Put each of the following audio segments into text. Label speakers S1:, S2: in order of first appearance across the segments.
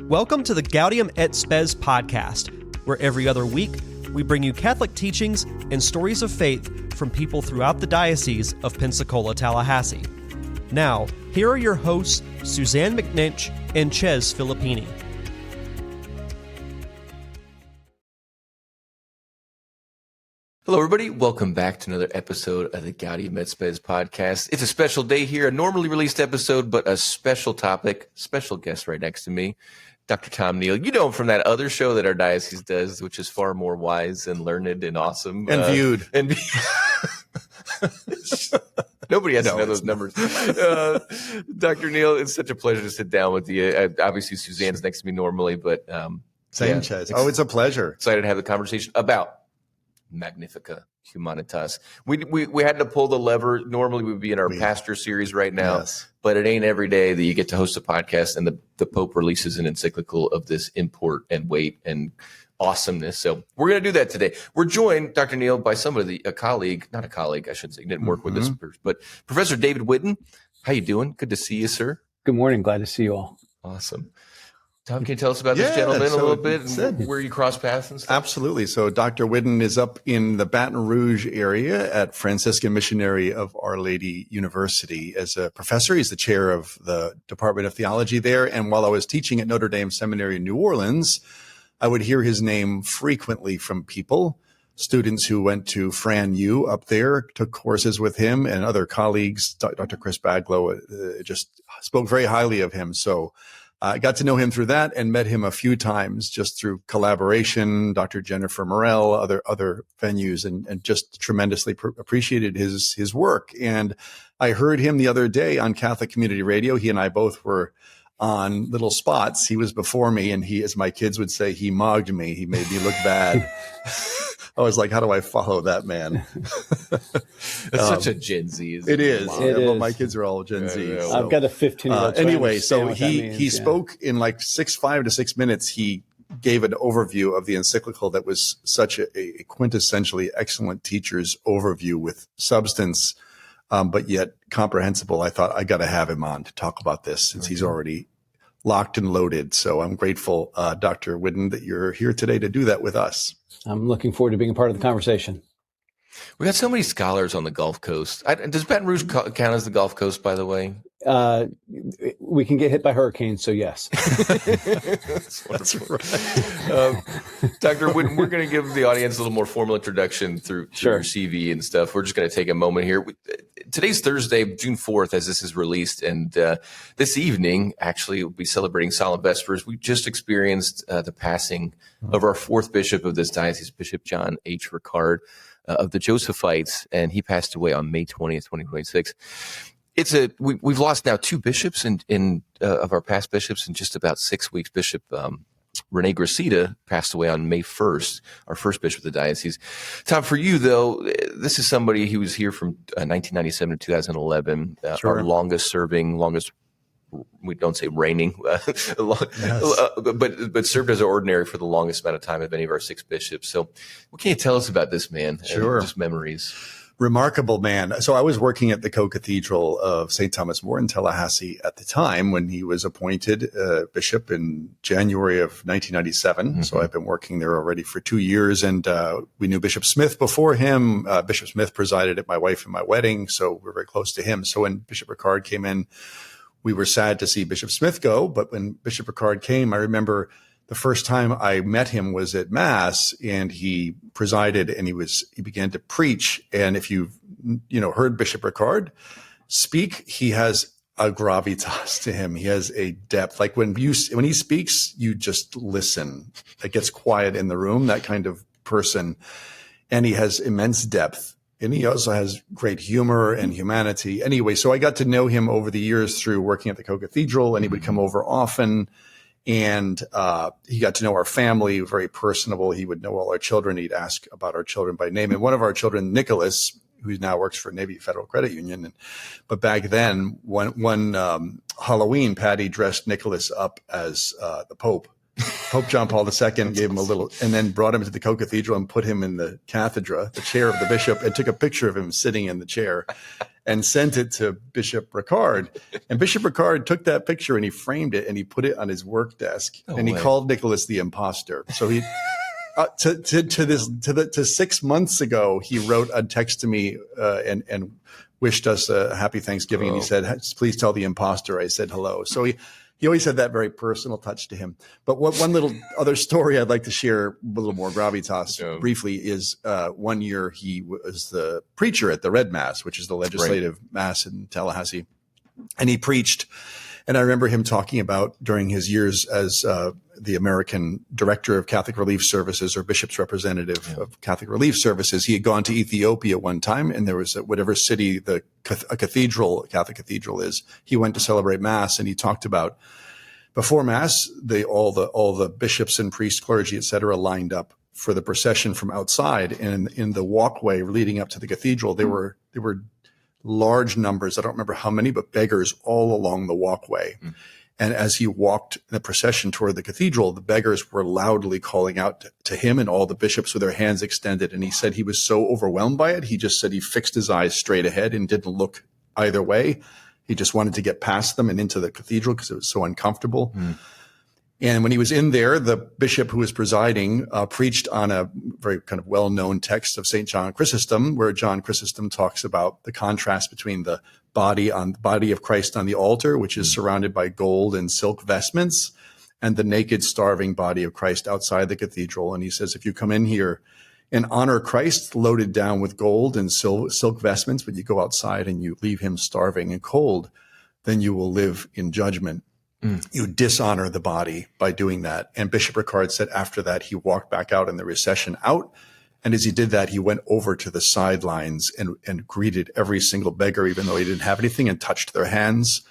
S1: Welcome to the Gaudium et Spes podcast, where every other week we bring you Catholic teachings and stories of faith from people throughout the Diocese of Pensacola-Tallahassee. Now, here are your hosts, Suzanne McNinch and Chez Filippini.
S2: Hello, everybody. Welcome back to another episode of the Gaudium et Spes podcast. It's a special day here, a normally released episode, but a special topic, special guest right next to me, Dr. Tom Neal. You know him from that other show that our diocese does, which is far more wise and learned and awesome.
S3: And viewed.
S2: Nobody has to know those numbers. Dr. Neal, it's such a pleasure to sit down with you. Obviously, Suzanne's next to me normally, but
S3: Same, Chez. Oh, it's a pleasure.
S2: Excited to have the conversation about Magnifica Humanitas. We had to pull the lever. Normally we would be in our pastor series right now,
S3: yes.
S2: But it ain't every day that you get to host a podcast and the Pope releases an encyclical of this import and weight and awesomeness. So we're going to do that today. We're joined, Dr. Neal, by somebody, not a colleague, I shouldn't say, didn't work with us, but Professor David Whidden. How you doing? Good to see you, sir.
S4: Good morning. Glad to see you all.
S2: Awesome. Tom, can you tell us about this gentleman a little bit and where you cross paths and stuff?
S3: Absolutely. So Dr. Whidden is up in the Baton Rouge area at Franciscan Missionary of Our Lady University as a professor. He's the chair of the Department of Theology there. And while I was teaching at Notre Dame Seminary in New Orleans, I would hear his name frequently from people, students who went to Fran U up there, took courses with him, and other colleagues. Dr. Chris Baglow just spoke very highly of him. So I got to know him through that and met him a few times just through collaboration, Dr. Jennifer Morell, other venues, and just tremendously appreciated his work. And I heard him the other day on Catholic Community Radio. He and I both were on little spots. He was before me, and he, as my kids would say, he mogged me. He made me look bad. I was like, how do I follow that man?
S2: It's such a Gen Z.
S3: It is. Well,
S4: is.
S3: my kids are all Gen Z. So.
S4: I've got a 15-year-old.
S3: Anyway, so he spoke in like 5 to 6 minutes. He gave an overview of the encyclical that was such a quintessentially excellent teacher's overview with substance, but yet comprehensible. I thought I got to have him on to talk about this since he's already locked and loaded. So I'm grateful, Dr. Whidden, that you're here today to do that with us.
S4: I'm looking forward to being a part of the conversation.
S2: We got so many scholars on the Gulf Coast. Does Baton Rouge count as the Gulf Coast, by the way?
S4: We can get hit by hurricanes, so yes.
S2: That's right. Dr. Whidden, we're going to give the audience a little more formal introduction through your CV and stuff. We're just going to take a moment here. Today's Thursday, June 4th, as this is released, and this evening, actually, we'll be celebrating Solemn Vespers. We just experienced the passing of our fourth bishop of this diocese, Bishop John H. Ricard of the Josephites, and he passed away on May 20th, 2026. We've lost now two bishops of our past bishops in just about 6 weeks. Bishop Rene Gracida passed away on May 1st, our first bishop of the diocese. Tom, for you though, this is somebody who was here from 1997 to 2011, our longest, we don't say reigning, but served as an ordinary for the longest amount of time of any of our six bishops. So what can you tell us about this man?
S3: Sure.
S2: Just memories.
S3: Remarkable man. So I was working at the Co-Cathedral of St. Thomas More in Tallahassee at the time when he was appointed bishop in January of 1997. Mm-hmm. So I've been working there already for 2 years, and we knew Bishop Smith before him. Bishop Smith presided at my wife and my wedding, so we're very close to him. So when Bishop Ricard came in, we were sad to see Bishop Smith go, but when Bishop Ricard came, I remember the first time I met him was at Mass, and he presided, and he began to preach. And if you've heard Bishop Ricard speak, he has a gravitas to him. He has a depth. Like when he speaks, you just listen. It gets quiet in the room, that kind of person. And he has immense depth. And he also has great humor and humanity. Anyway, so I got to know him over the years through working at the Co-Cathedral, and he would come over often. And he got to know our family, very personable. He would know all our children. He'd ask about our children by name. And one of our children, Nicholas, who now works for Navy Federal Credit Union. But back then, one Halloween, Patty dressed Nicholas up as the Pope. Pope John Paul II gave him a little, and then brought him to the Co-Cathedral and put him in the cathedra, the chair of the bishop, and took a picture of him sitting in the chair. and sent it to Bishop Ricard. And Bishop Ricard took that picture and he framed it and he put it on his work desk. And he called Nicholas the imposter. So he, to 6 months ago, he wrote a text to me and wished us a happy Thanksgiving. And he said, please tell the imposter I said hello. So he always had that very personal touch to him. But one little other story I'd like to share, a little more gravitas briefly, is 1 year he was the preacher at the Red Mass, which is the legislative mass in Tallahassee. And he preached. And I remember him talking about during his years as the American director of Catholic Relief Services, or bishop's representative of Catholic Relief Services. He had gone to Ethiopia one time, and there was whatever city a Catholic cathedral is, he went to celebrate Mass, and he talked about before Mass, all the bishops and priests, clergy, et cetera, lined up for the procession from outside, and in the walkway leading up to the cathedral, there were large numbers, I don't remember how many, but beggars all along the walkway. And as he walked the procession toward the cathedral, the beggars were loudly calling out to him and all the bishops with their hands extended. And he said he was so overwhelmed by it, he just said he fixed his eyes straight ahead and didn't look either way. He just wanted to get past them and into the cathedral because it was so uncomfortable. And when he was in there, the bishop who was presiding preached on a very kind of well-known text of St. John Chrysostom, where John Chrysostom talks about the contrast between the body of Christ on the altar, which is surrounded by gold and silk vestments, and the naked, starving body of Christ outside the cathedral. And he says, if you come in here and honor Christ loaded down with gold and silk vestments, but you go outside and you leave him starving and cold, then you will live in judgment. You dishonor the body by doing that. And Bishop Ricard said after that, he walked back out in the recession out. And as he did that, he went over to the sidelines and greeted every single beggar, even though he didn't have anything, and touched their hands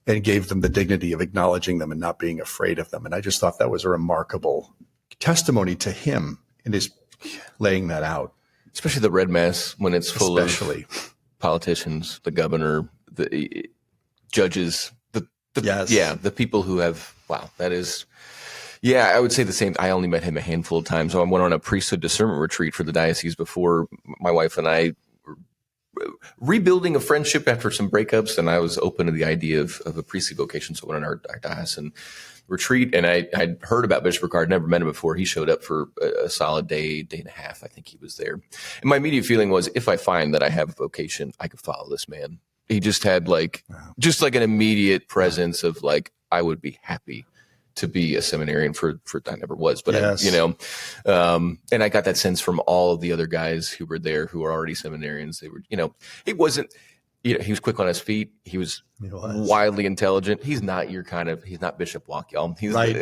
S3: and gave them the dignity of acknowledging them and not being afraid of them. And I just thought that was a remarkable testimony to him in his laying that out.
S2: Especially the Red Mass, when it's full of politicians, the governor, the judges, the people who have, that is, I would say the same. I only met him a handful of times. So I went on a priesthood discernment retreat for the diocese before my wife and I were rebuilding a friendship after some breakups, and I was open to the idea of a priestly vocation. So I went on our diocesan retreat, and I'd heard about Bishop Ricard, never met him before. He showed up for a solid day and a half. I think he was there. And my immediate feeling was, if I find that I have a vocation, I could follow this man. He just had just an immediate presence of I would be happy to be a seminarian for I never was, but and I got that sense from all of the other guys who were there who were already seminarians. They were, it wasn't, he was quick on his feet. He was wildly intelligent. He's not he's not Bishop Walk, y'all. He's right.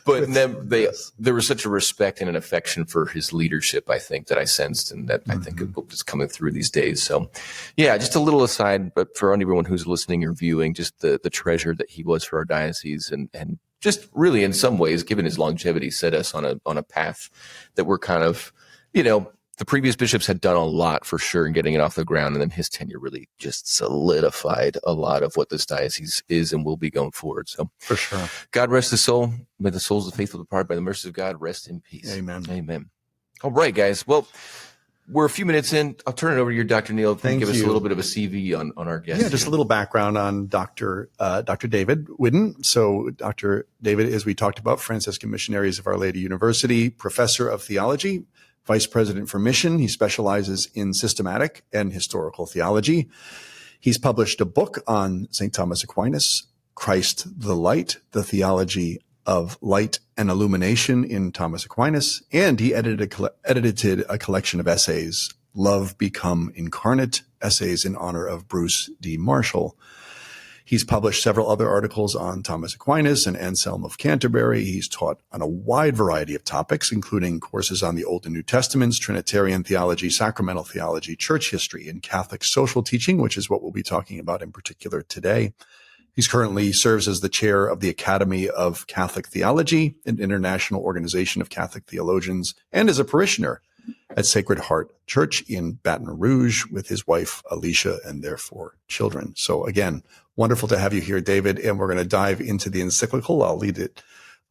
S2: But there was such a respect and an affection for his leadership, I think, that I sensed, and that I think is coming through these days. So, just a little aside, but for everyone who's listening or viewing, just the treasure that he was for our diocese, and just really, in some ways, given his longevity, set us on a path that we're kind of, the previous bishops had done a lot for sure in getting it off the ground, and then his tenure really just solidified a lot of what this diocese is and will be going forward. So,
S3: for sure,
S2: God rest his soul. May the souls of the faithful depart by the mercy of God rest in peace.
S3: Amen.
S2: Amen. All right, guys. Well, we're a few minutes in. I'll turn it over to your Dr. Neal. Give us a little bit of a CV on our guest.
S3: Yeah, just a little background on Dr. David Whidden. So Dr. David, as we talked about, Franciscan Missionaries of Our Lady University, professor of theology, vice president for mission. He specializes in systematic and historical theology. He's published a book on St. Thomas Aquinas, Christ the Light, the Theology of Light and Illumination in Thomas Aquinas, and he edited a collection of essays, Love Become Incarnate, Essays in Honor of Bruce D. Marshall. He's published several other articles on Thomas Aquinas and Anselm of Canterbury. He's taught on a wide variety of topics, including courses on the Old and New Testaments, Trinitarian theology, sacramental theology, church history, and Catholic social teaching, which is what we'll be talking about in particular today. He currently serves as the chair of the Academy of Catholic Theology, an international organization of Catholic theologians, and as a parishioner at Sacred Heart Church in Baton Rouge with his wife, Alicia, and their 4 children. So again, wonderful to have you here, David, and we're going to dive into the encyclical. I'll leave it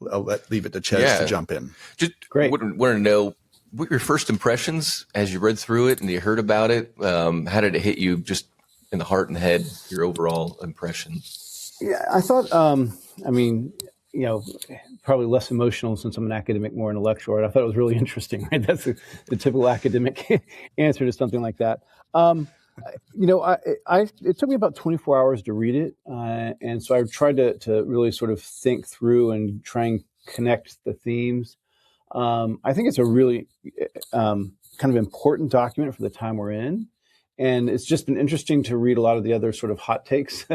S3: to Chez to jump in.
S2: Just great. Want to know what your first impressions as you read through it and you heard about it. How did it hit you just in the heart and head, your overall impression?
S4: Yeah, I thought, probably less emotional since I'm an academic, more intellectual. Right? I thought it was really interesting. Right? That's the typical academic answer to something like that. It took me about 24 hours to read it. And so I tried to really sort of think through and try and connect the themes. I think it's a really kind of important document for the time we're in. And it's just been interesting to read a lot of the other sort of hot takes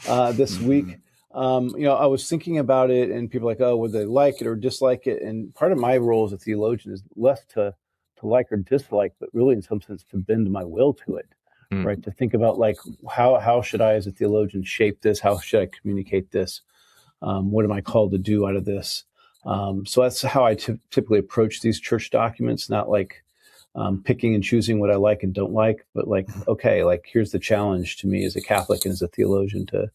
S4: this week. I was thinking about it, and people are like, oh, would they like it or dislike it? And part of my role as a theologian is less to like or dislike, but really in some sense to bend my will to it, right? To think about like, how should I as a theologian shape this? How should I communicate this? What am I called to do out of this? So that's how I typically approach these church documents, not like picking and choosing what I like and don't like, but like, okay, like here's the challenge to me as a Catholic and as a theologian to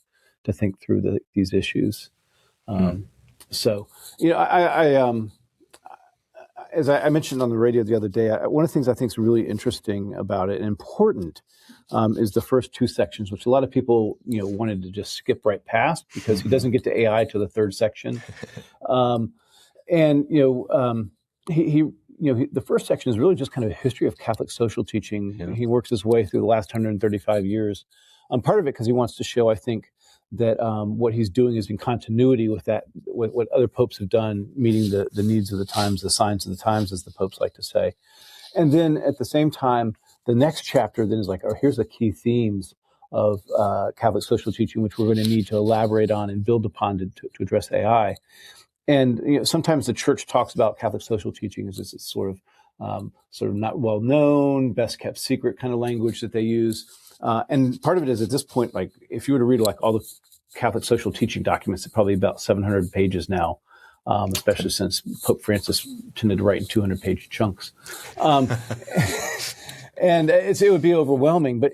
S4: think through these issues. So, as I mentioned on the radio the other day, one of the things I think is really interesting about it and important is the first two sections, which a lot of people, wanted to just skip right past because he doesn't get to AI to the third section. The first section is really just kind of a history of Catholic social teaching. Yeah. He works his way through the last 135 years. Part of it because he wants to show, I think, that what he's doing is in continuity with what other popes have done, meeting the needs of the times, the signs of the times, as the popes like to say. And then at the same time, the next chapter then is like, oh, here's the key themes of Catholic social teaching, which we're going to need to elaborate on and build upon to address AI. And sometimes the church talks about Catholic social teaching as this sort of not well known, best kept secret kind of language that they use. And part of it is at this point, like if you were to read like all the Catholic social teaching documents, it's probably about 700 pages now, especially since Pope Francis tended to write in 200-page chunks. And it would be overwhelming. But,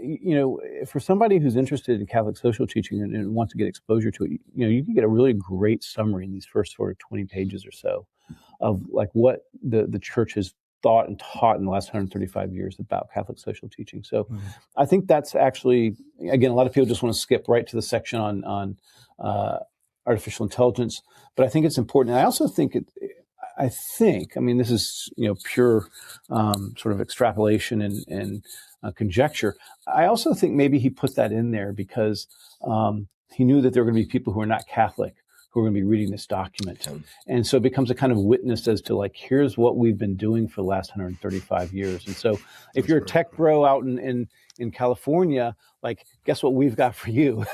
S4: for somebody who's interested in Catholic social teaching and wants to get exposure to it, you can get a really great summary in these first sort of 20 pages or so of like what the church has thought and taught in the last 135 years about Catholic social teaching. So I think that's actually, again, a lot of people just want to skip right to the section on artificial intelligence, but I think it's important. And I also think this is, pure sort of extrapolation and conjecture. I also think maybe he put that in there because he knew that there were going to be people who are not Catholic who are going to be reading this document. And so it becomes a kind of witness as to like, here's what we've been doing for the last 135 years. And so if you're a tech bro out in California, like, guess what we've got for you,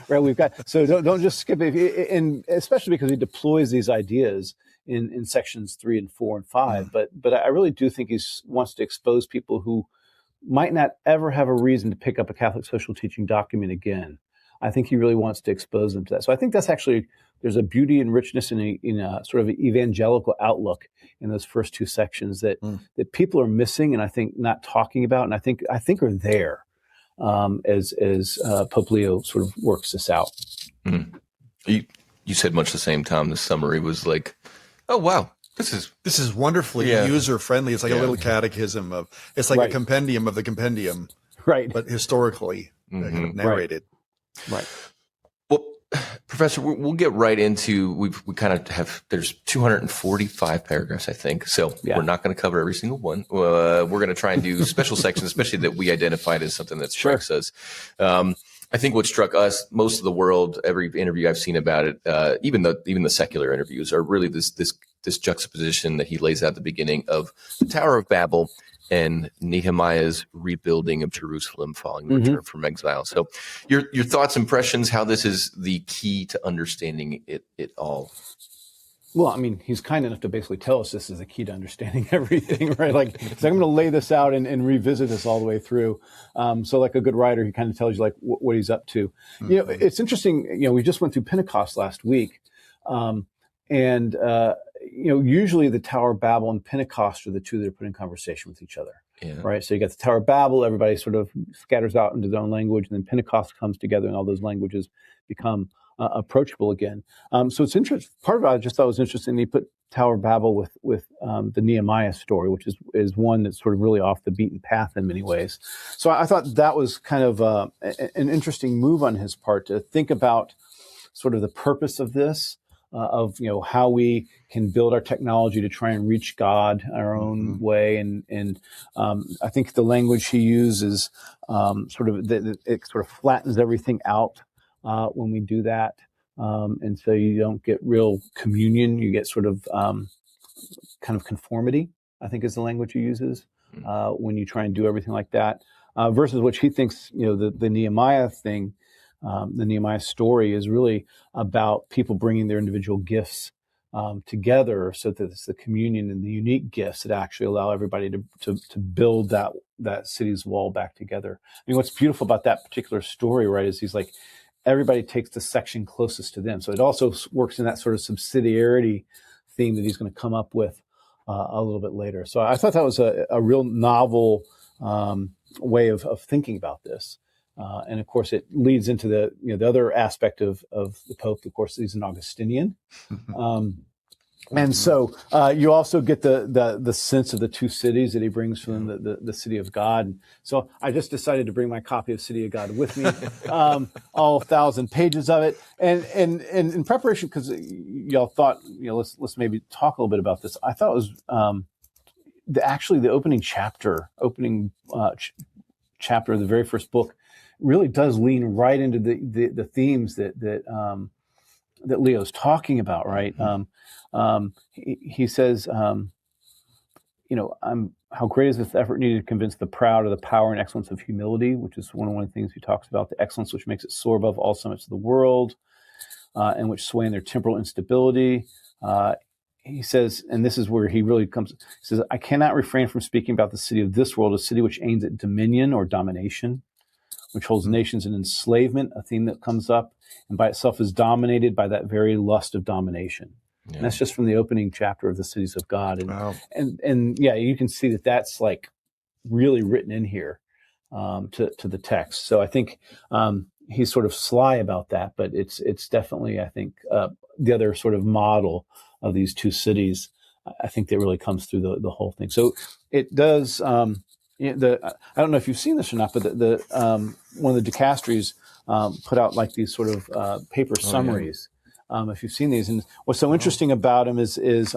S4: right? So don't just skip it. And especially because he deploys these ideas in sections 3 and 4 and 5. But I really do think he wants to expose people who might not ever have a reason to pick up a Catholic social teaching document again. I think he really wants to expose them to that. So I think that's actually, there's a beauty and richness in a sort of evangelical outlook in those first two sections that people are missing and I think not talking about, and I think are there as Pope Leo sort of works this out.
S2: You said much the same, Tom. The summary was like, oh wow, this is
S3: wonderfully user friendly. It's like a little catechism it's like a compendium of the compendium,
S4: right?
S3: But historically kind of narrated.
S4: Right.
S2: Well, Professor, we'll get right into, we kind of have, there's 245 paragraphs, I think. So we're not going to cover every single one. We're going to try and do special sections, especially that we identified as something that strikes us. I think what struck us, most of the world, every interview I've seen about it, even the secular interviews, are really this juxtaposition that he lays out at the beginning of the Tower of Babel and Nehemiah's rebuilding of Jerusalem following the return from exile. So your thoughts, impressions, how this is the key to understanding it all.
S4: Well, I mean, he's kind enough to basically tell us this is the key to understanding everything, right? Like, so I'm going to lay this out and revisit this all the way through. So like a good writer, he kind of tells you like what he's up to. It's interesting, we just went through Pentecost last week. Usually the Tower of Babel and Pentecost are the two that are put in conversation with each other, right? So you got the Tower of Babel, everybody sort of scatters out into their own language, and then Pentecost comes together and all those languages become approachable again. So it's interesting. Part of it I just thought was interesting. He put Tower of Babel with the Nehemiah story, which is one that's sort of really off the beaten path in many ways. So I thought that was kind of an interesting move on his part to think about sort of the purpose of this, of how we can build our technology to try and reach God our own way, and I think the language he uses sort of it sort of flattens everything out when we do that. And so you don't get real communion. You get sort of kind of conformity, I think is the language he uses when you try and do everything like that. Versus what he thinks, the Nehemiah thing, the Nehemiah story is really about people bringing their individual gifts together, so that it's the communion and the unique gifts that actually allow everybody to build that city's wall back together. I mean, what's beautiful about that particular story, right, is he's like, everybody takes the section closest to them. So it also works in that sort of subsidiarity theme that he's going to come up with a little bit later. So I thought that was a real novel way of thinking about this. And of course, it leads into the other aspect of the Pope. Of course, he's an Augustinian. And so you also get the sense of the two cities that he brings from the City of God. And so I just decided to bring my copy of City of God with me, all 1,000 pages of it. And in preparation, because y'all thought, let's maybe talk a little bit about this. I thought it was the opening chapter of the very first book really does lean right into the themes that Leo's talking about, right? He says, how great is this effort needed to convince the proud of the power and excellence of humility, which is one of the things he talks about, the excellence which makes it soar above all summits of the world, and which sway in their temporal instability. He says, and this is where he really comes, he says, I cannot refrain from speaking about the city of this world, a city which aims at dominion or domination, which holds nations in enslavement, a theme that comes up, and by itself is dominated by that very lust of domination. Yeah. And that's just from the opening chapter of the Cities of God. And, wow. and yeah, you can see that that's like really written in here to the text. So I think he's sort of sly about that, but it's definitely, I think, the other sort of model of these two cities, I think that really comes through the whole thing. So it does, I don't know if you've seen this or not, but the one of the dicasteries put out like these sort of paper summaries. If you've seen these, and what's so interesting about them is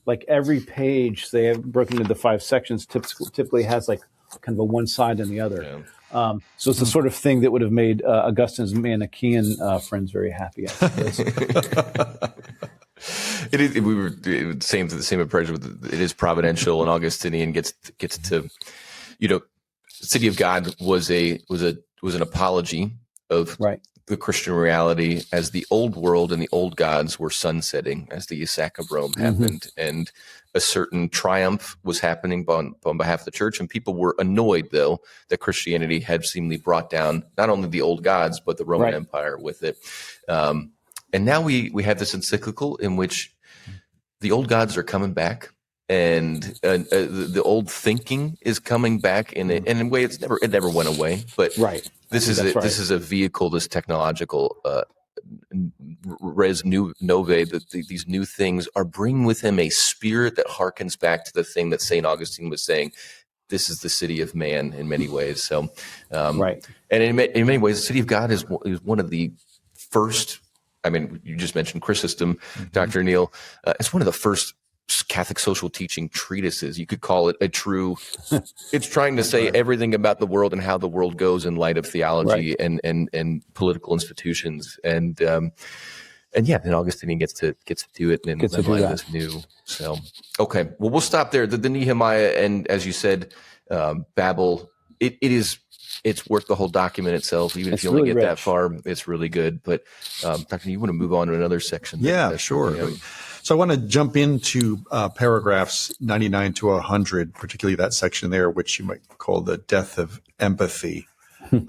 S4: like every page they have broken into 5 sections. Typically has like kind of a one side and the other. Yeah. So it's the sort of thing that would have made Augustine's Manichaean friends very happy, I suppose.
S2: It is. We were the same approach. It is providential, and Augustinian gets to, City of God was an apology of the Christian reality as the old world and the old gods were sunsetting as the sack of Rome happened, and a certain triumph was happening on behalf of the church, and people were annoyed though that Christianity had seemingly brought down not only the old gods but the Roman Empire with it. And now we have this encyclical in which the old gods are coming back, and the old thinking is coming back in a way it never went away. But this is a vehicle, this technological res novae, that these new things are bringing with him a spirit that harkens back to the thing that St. Augustine was saying. This is the city of man in many ways. So, and in many ways, the City of God is one of the first. I mean, you just mentioned Chrysostom, Dr. Neal. It's one of the first Catholic social teaching treatises. You could call it a true. It's trying to say everything about the world and how the world goes in light of theology and political institutions. And then Augustinian gets to do it and light this new. So okay, well, we'll stop there. The Nehemiah, and as you said, Babel. It is. It's worth the whole document itself. Even if you only get that far, it's really good. But Dr. you want to move on to another section?
S3: Yeah, sure. So I want to jump into paragraphs 99 to 100, particularly that section there, which you might call the death of empathy.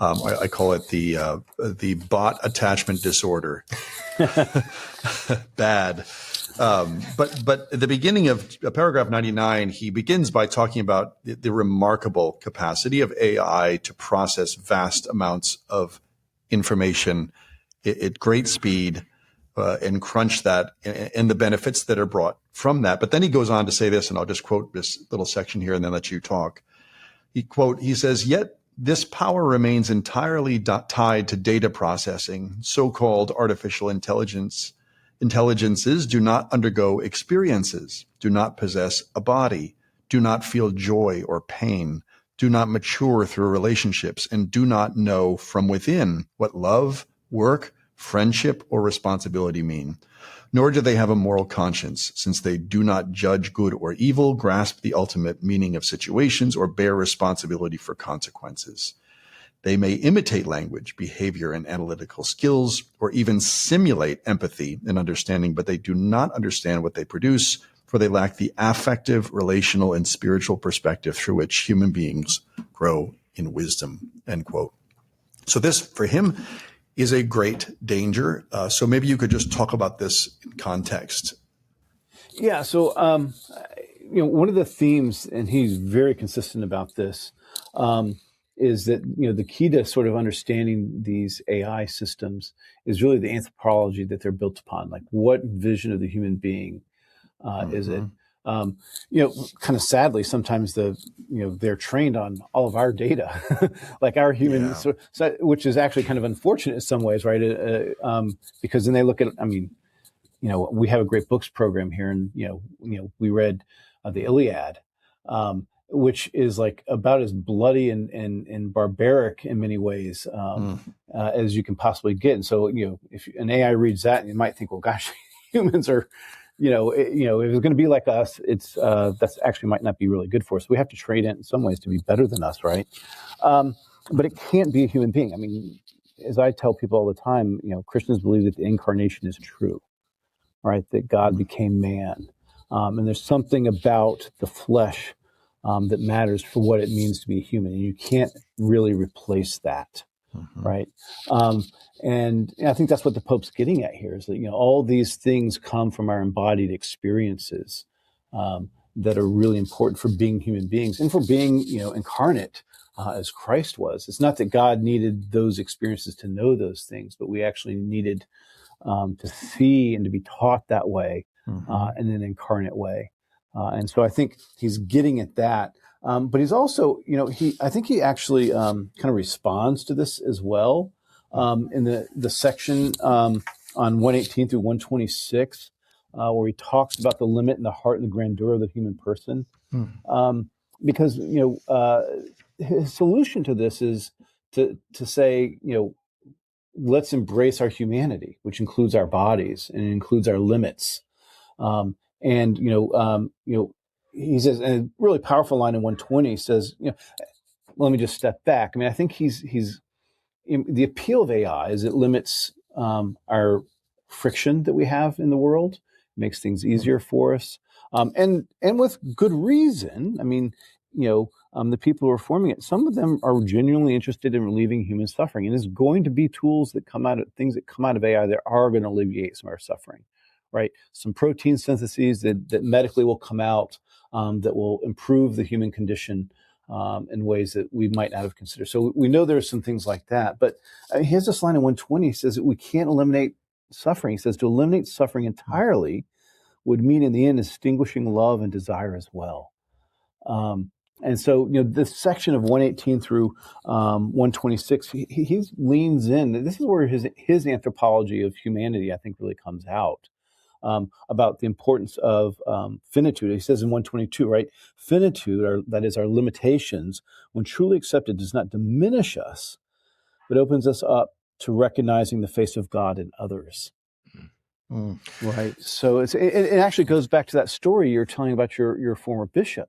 S3: I call it the bot attachment disorder. Bad. But at the beginning of paragraph 99, he begins by talking about the remarkable capacity of AI to process vast amounts of information at great speed and crunch that and the benefits that are brought from that. But then he goes on to say this, and I'll just quote this little section here and then let you talk. He says, yet this power remains entirely tied to data processing. So-called artificial intelligences do not undergo experiences, do not possess a body, do not feel joy or pain, do not mature through relationships, and do not know from within what love, work, friendship, or responsibility mean. Nor do they have a moral conscience, since they do not judge good or evil, grasp the ultimate meaning of situations, or bear responsibility for consequences. They may imitate language, behavior, and analytical skills, or even simulate empathy and understanding, but they do not understand what they produce, for they lack the affective, relational, and spiritual perspective through which human beings grow in wisdom, end quote. So this, for him, is a great danger. So maybe you could just talk about this in context.
S4: Yeah. So, one of the themes, and he's very consistent about this, is that, the key to sort of understanding these AI systems is really the anthropology that they're built upon. Like, what vision of the human being is it? Kind of sadly, sometimes they're trained on all of our data, like our human, which is actually kind of unfortunate in some ways, right? Because then they look at, we have a great books program here, and we read the Iliad, which is like about as bloody and barbaric in many ways as you can possibly get. And so, if an AI reads that, you might think, well, gosh, humans are. If it's going to be like us, that's actually might not be really good for us. We have to train it in some ways to be better than us, right? But it can't be a human being. I mean, as I tell people all the time, Christians believe that the incarnation is true, right? That God became man. And there's something about the flesh that matters for what it means to be human. And you can't really replace that. Right. And I think that's what the Pope's getting at here is that, all these things come from our embodied experiences that are really important for being human beings and for being, incarnate as Christ was. It's not that God needed those experiences to know those things, but we actually needed to see and to be taught that way in an incarnate way. And so I think he's getting at that. But he's also, I think he actually kind of responds to this as well in the section on 118 through 126, where he talks about the limit and the heart and the grandeur of the human person. Because, his solution to this is to say, let's embrace our humanity, which includes our bodies and includes our limits. He says, and a really powerful line in 120 says, let me just step back. I mean, I think he's the appeal of AI is it limits our friction that we have in the world, makes things easier for us, and with good reason. I mean, the people who are forming it, some of them are genuinely interested in relieving human suffering, and there's going to be things that come out of AI that are going to alleviate some of our suffering, right? Some protein syntheses that medically will come out. That will improve the human condition in ways that we might not have considered. So we know there's some things like that. But he has this line in 120. He says that we can't eliminate suffering. He says to eliminate suffering entirely would mean in the end extinguishing love and desire as well. And so, this section of 118 through 126, he leans in. This is where his anthropology of humanity, I think, really comes out. About the importance of finitude. He says in 122, right? Finitude, that is our limitations, when truly accepted, does not diminish us, but opens us up to recognizing the face of God in others. Right? So it actually goes back to that story you're telling about your former bishop,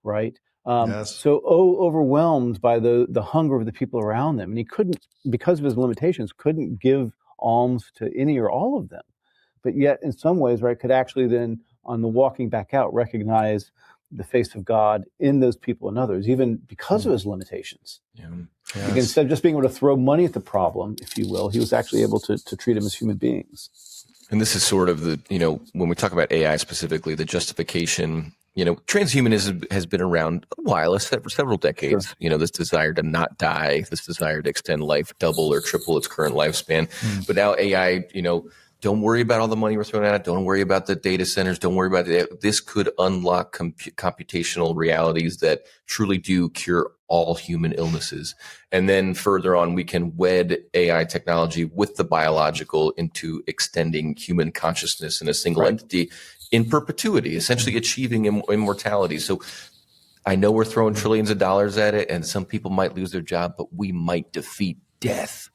S4: right? Yes. So overwhelmed by the hunger of the people around them. And he couldn't, because of his limitations, couldn't give alms to any or all of them. But yet, in some ways, right, could actually then, on the walking back out, recognize the face of God in those people and others, even because of his limitations. Yeah. Yes. Like, instead of just being able to throw money at the problem, if you will, he was actually able to treat them as human beings.
S2: And this is sort of the, when we talk about AI specifically, the justification, transhumanism has been around a while, for several decades.
S4: Sure.
S2: This desire to not die, this desire to extend life, double or triple its current lifespan. But now AI, don't worry about all the money we're throwing at it. Don't worry about the data centers. Don't worry about it. This could unlock computational realities that truly do cure all human illnesses. And then further on, we can wed AI technology with the biological into extending human consciousness in a single entity in perpetuity, essentially achieving immortality. So I know we're throwing trillions of dollars at it, and some people might lose their job, but we might defeat death.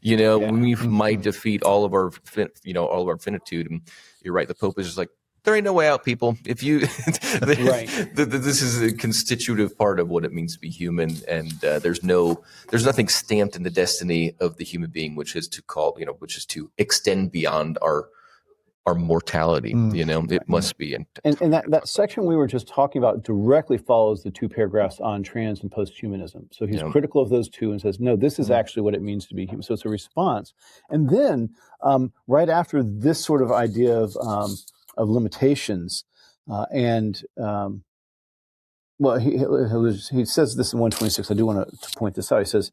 S2: We might defeat all of our finitude. And you're right. The Pope is just like, there ain't no way out, people. If you, this is a constitutive part of what it means to be human, and there's nothing stamped in the destiny of the human being, which is to extend beyond our mortality. It must be. And
S4: that section we were just talking about directly follows the 2 paragraphs on trans and post-humanism. So he's critical of those 2 and says, no, this is actually what it means to be human. So it's a response. And then right after this sort of idea of limitations he says this in 126. I do want to point this out. He says,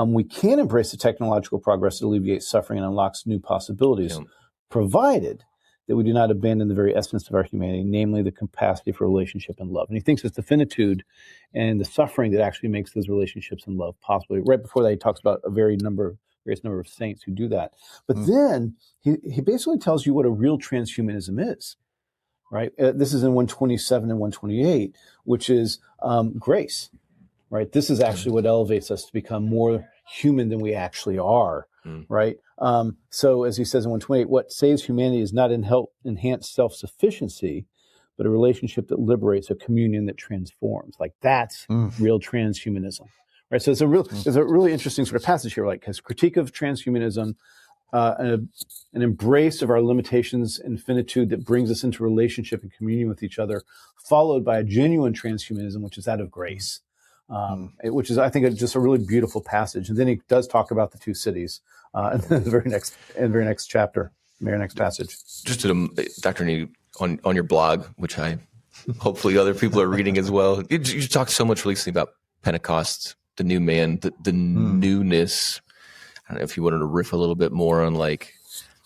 S4: we can embrace the technological progress that alleviates suffering and unlocks new possibilities, provided that we do not abandon the very essence of our humanity, namely the capacity for relationship and love. And he thinks it's the finitude and the suffering that actually makes those relationships and love possible. Right before that, he talks about a various number of saints who do that. But then he basically tells you what a real transhumanism is, right? This is in 127 and 128, which is grace, right? This is actually what elevates us to become more human than we actually are, right? So as he says in 128, what saves humanity is not enhanced self-sufficiency, but a relationship that liberates, a communion that transforms. Like that's real transhumanism, right? So it's a really interesting sort of passage here, like his critique of transhumanism, an embrace of our limitations and finitude that brings us into relationship and communion with each other, followed by a genuine transhumanism, which is that of grace. Which is, I think, just a really beautiful passage. And then he does talk about the 2 cities in the very next chapter, very next passage.
S2: Just to Dr. Neal, on your blog, which hopefully other people are reading as well. You talked so much recently about Pentecost, the new man, the newness. I don't know if you wanted to riff a little bit more on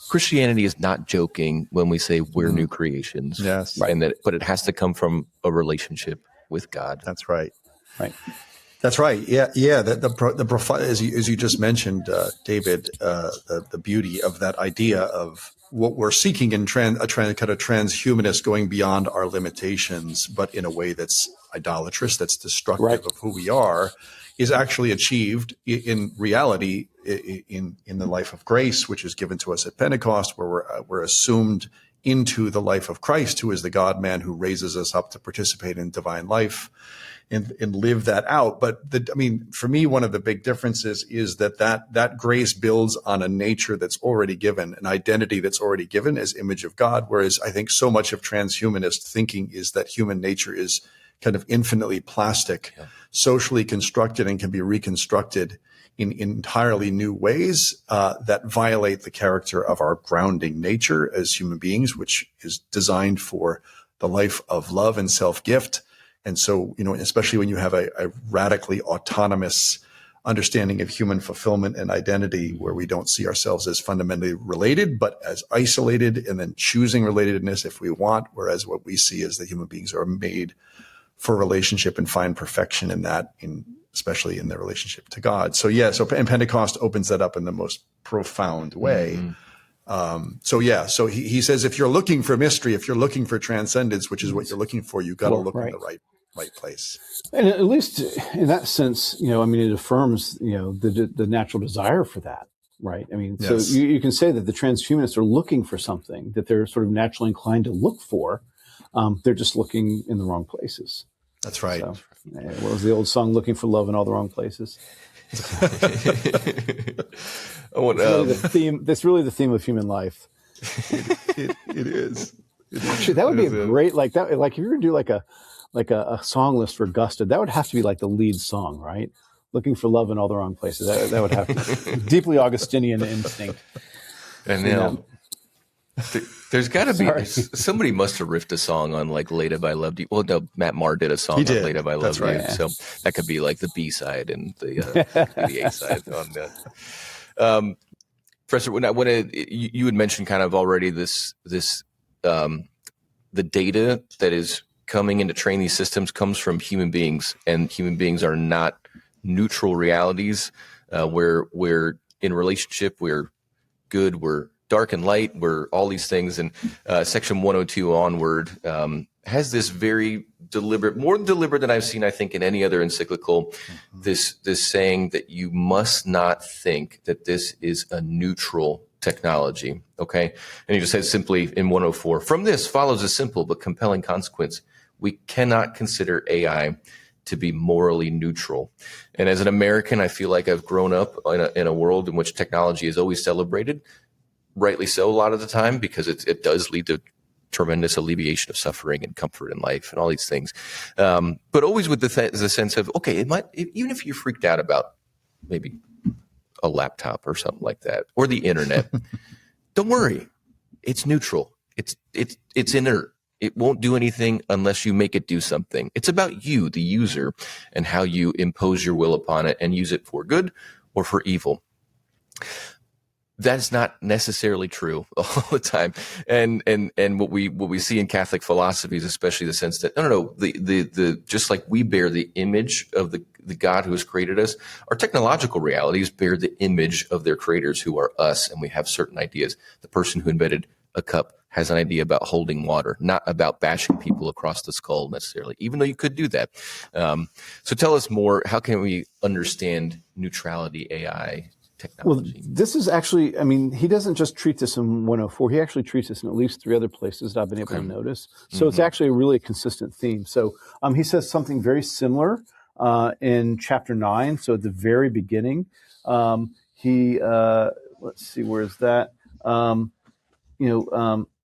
S2: Christianity is not joking when we say we're new creations.
S3: Yes,
S2: but it has to come from a relationship with God.
S3: That's right.
S4: Right.
S3: That's right. Yeah. The as you just mentioned, David, the beauty of that idea of what we're seeking in kind of transhumanist, going beyond our limitations, but in a way that's idolatrous, that's destructive of who we are, is actually achieved in reality in the life of grace, which is given to us at Pentecost, where we're assumed into the life of Christ, who is the God-man who raises us up to participate in divine life and live that out. But for me, one of the big differences is that grace builds on a nature that's already given, an identity that's already given as image of God. Whereas I think so much of transhumanist thinking is that human nature is kind of infinitely plastic, socially constructed, and can be reconstructed in entirely new ways that violate the character of our grounding nature as human beings, which is designed for the life of love and self-gift. And so, especially when you have a radically autonomous understanding of human fulfillment and identity, where we don't see ourselves as fundamentally related, but as isolated, and then choosing relatedness if we want, whereas what we see is that human beings are made for relationship and find perfection in that, especially in their relationship to God. So and Pentecost opens that up in the most profound way. So he says, if you're looking for mystery, if you're looking for transcendence, which is what you're looking for, you've got to look in the right place.
S4: And at least in that sense, it affirms, the natural desire for that, right? So you can say that the transhumanists are looking for something that they're sort of naturally inclined to look for. They're just looking in the wrong places.
S3: That's right.
S4: So, what was the old song, Looking for Love in All the Wrong Places? That's really the theme of human life.
S3: It is.
S4: Actually, that would be a great, if you were to do like a song list for Augusta, that would have to be like the lead song, right? Looking for love in all the wrong places. That would have to be deeply Augustinian instinct.
S2: And now, There's got to be somebody must have riffed a song on like "Late Have I Loved You." Well, no, Matt Maher did a song on "Late Have I Loved You," so that could be like the B side and the A side on that. Professor, when you had mentioned kind of already this the data that is coming in to train these systems comes from human beings, and human beings are not neutral realities. Where in relationship, we're good, we're dark and light, we're all these things. And section 102 onward has this very deliberate, more deliberate than I've seen, I think, in any other encyclical, this saying that you must not think that this is a neutral technology. Okay. And he just says simply in 104, from this follows a simple but compelling consequence. We cannot consider AI to be morally neutral. And as an American, I feel like I've grown up in a world in which technology is always celebrated, rightly so a lot of the time, because it does lead to tremendous alleviation of suffering and comfort in life and all these things. But always with the sense of, okay, even if you're freaked out about maybe a laptop or something like that, or the internet, don't worry. It's neutral. It's inert. It won't do anything unless you make it do something. It's about you, the user, and how you impose your will upon it and use it for good or for evil. That's not necessarily true all the time. And what we see in Catholic philosophy is especially the sense that the just like we bear the image of the God who has created us, our technological realities bear the image of their creators who are us, and we have certain ideas. The person who invented a cup has an idea about holding water, not about bashing people across the skull necessarily, even though you could do that. So tell us more, how can we understand neutrality AI technology?
S4: Well, this is actually, he doesn't just treat this in 104. He actually treats this in at least 3 other places that I've been able to notice. So it's actually a really consistent theme. So he says something very similar in chapter 9. So at the very beginning, let's see, where is that?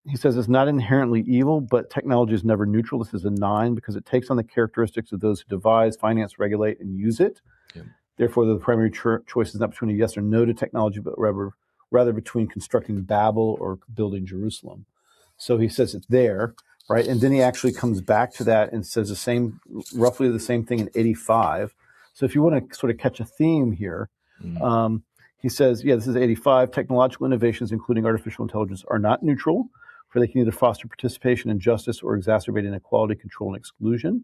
S4: He says it's not inherently evil, but technology is never neutral. This is a 9 because it takes on the characteristics of those who devise, finance, regulate, and use it. Yeah. Therefore, the primary choice is not between a yes or no to technology, but rather between constructing Babel or building Jerusalem. So he says it's there, right? And then he actually comes back to that and says roughly the same thing in 85. So if you want to sort of catch a theme here, he says, this is 85. Technological innovations, including artificial intelligence, are not neutral, for they can either foster participation in justice or exacerbate inequality, control, and exclusion.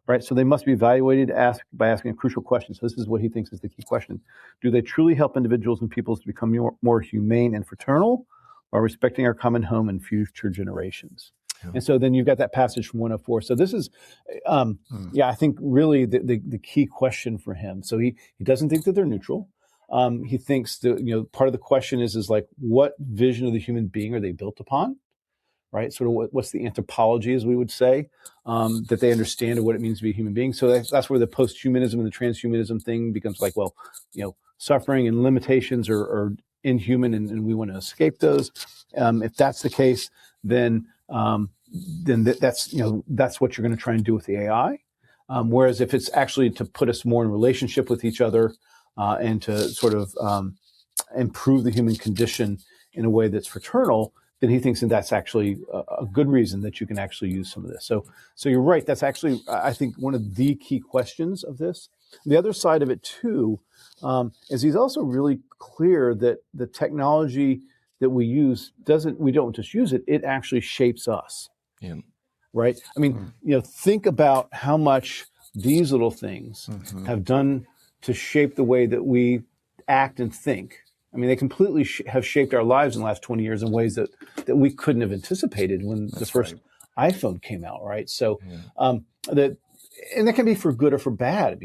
S4: Right? So they must be evaluated by asking a crucial question. So this is what he thinks is the key question. Do they truly help individuals and peoples to become more humane and fraternal while respecting our common home and future generations? Yeah. And so then you've got that passage from 104. So this is, I think really the key question for him. So he doesn't think that they're neutral. He thinks that, part of the question is like, what vision of the human being are they built upon? Right? Sort of what's the anthropology, as we would say, that they understand of what it means to be a human being. So that's where the post-humanism and the transhumanism thing becomes like, suffering and limitations are inhuman and we want to escape those. If that's the case, then that's what you're going to try and do with the AI. Whereas if it's actually to put us more in relationship with each other and to sort of improve the human condition in a way that's fraternal, then he thinks that that's actually a good reason that you can actually use some of this. So you're right. That's actually, I think, one of the key questions of this. The other side of it, too, is he's also really clear that the technology that we use we don't just use it, it actually shapes us. Yeah. Right? Think about how much these little things have done to shape the way that we act and think. They completely have shaped our lives in the last 20 years in ways that we couldn't have anticipated when the first iPhone came out, right? So and that can be for good or for bad.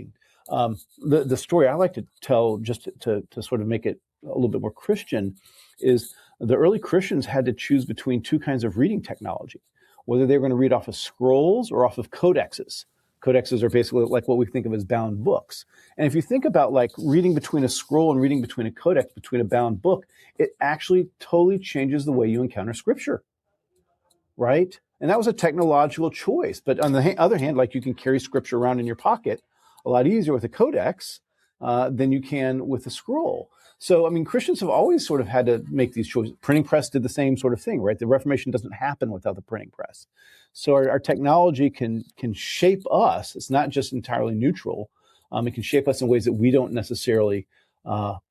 S4: The story I like to tell, just to sort of make it a little bit more Christian, is the early Christians had to choose between 2 kinds of reading technology, whether they were going to read off of scrolls or off of codexes. Codexes are basically like what we think of as bound books. And if you think about like reading between a scroll and reading between a codex, between a bound book, it actually totally changes the way you encounter Scripture, right? And that was a technological choice. But on the other hand, like you can carry Scripture around in your pocket a lot easier with a codex than you can with a scroll. So, I mean, Christians have always sort of had to make these choices. Printing press did the same sort of thing, right? The Reformation doesn't happen without the printing press. So our technology can shape us. It's not just entirely neutral. It can shape us in ways that we don't necessarily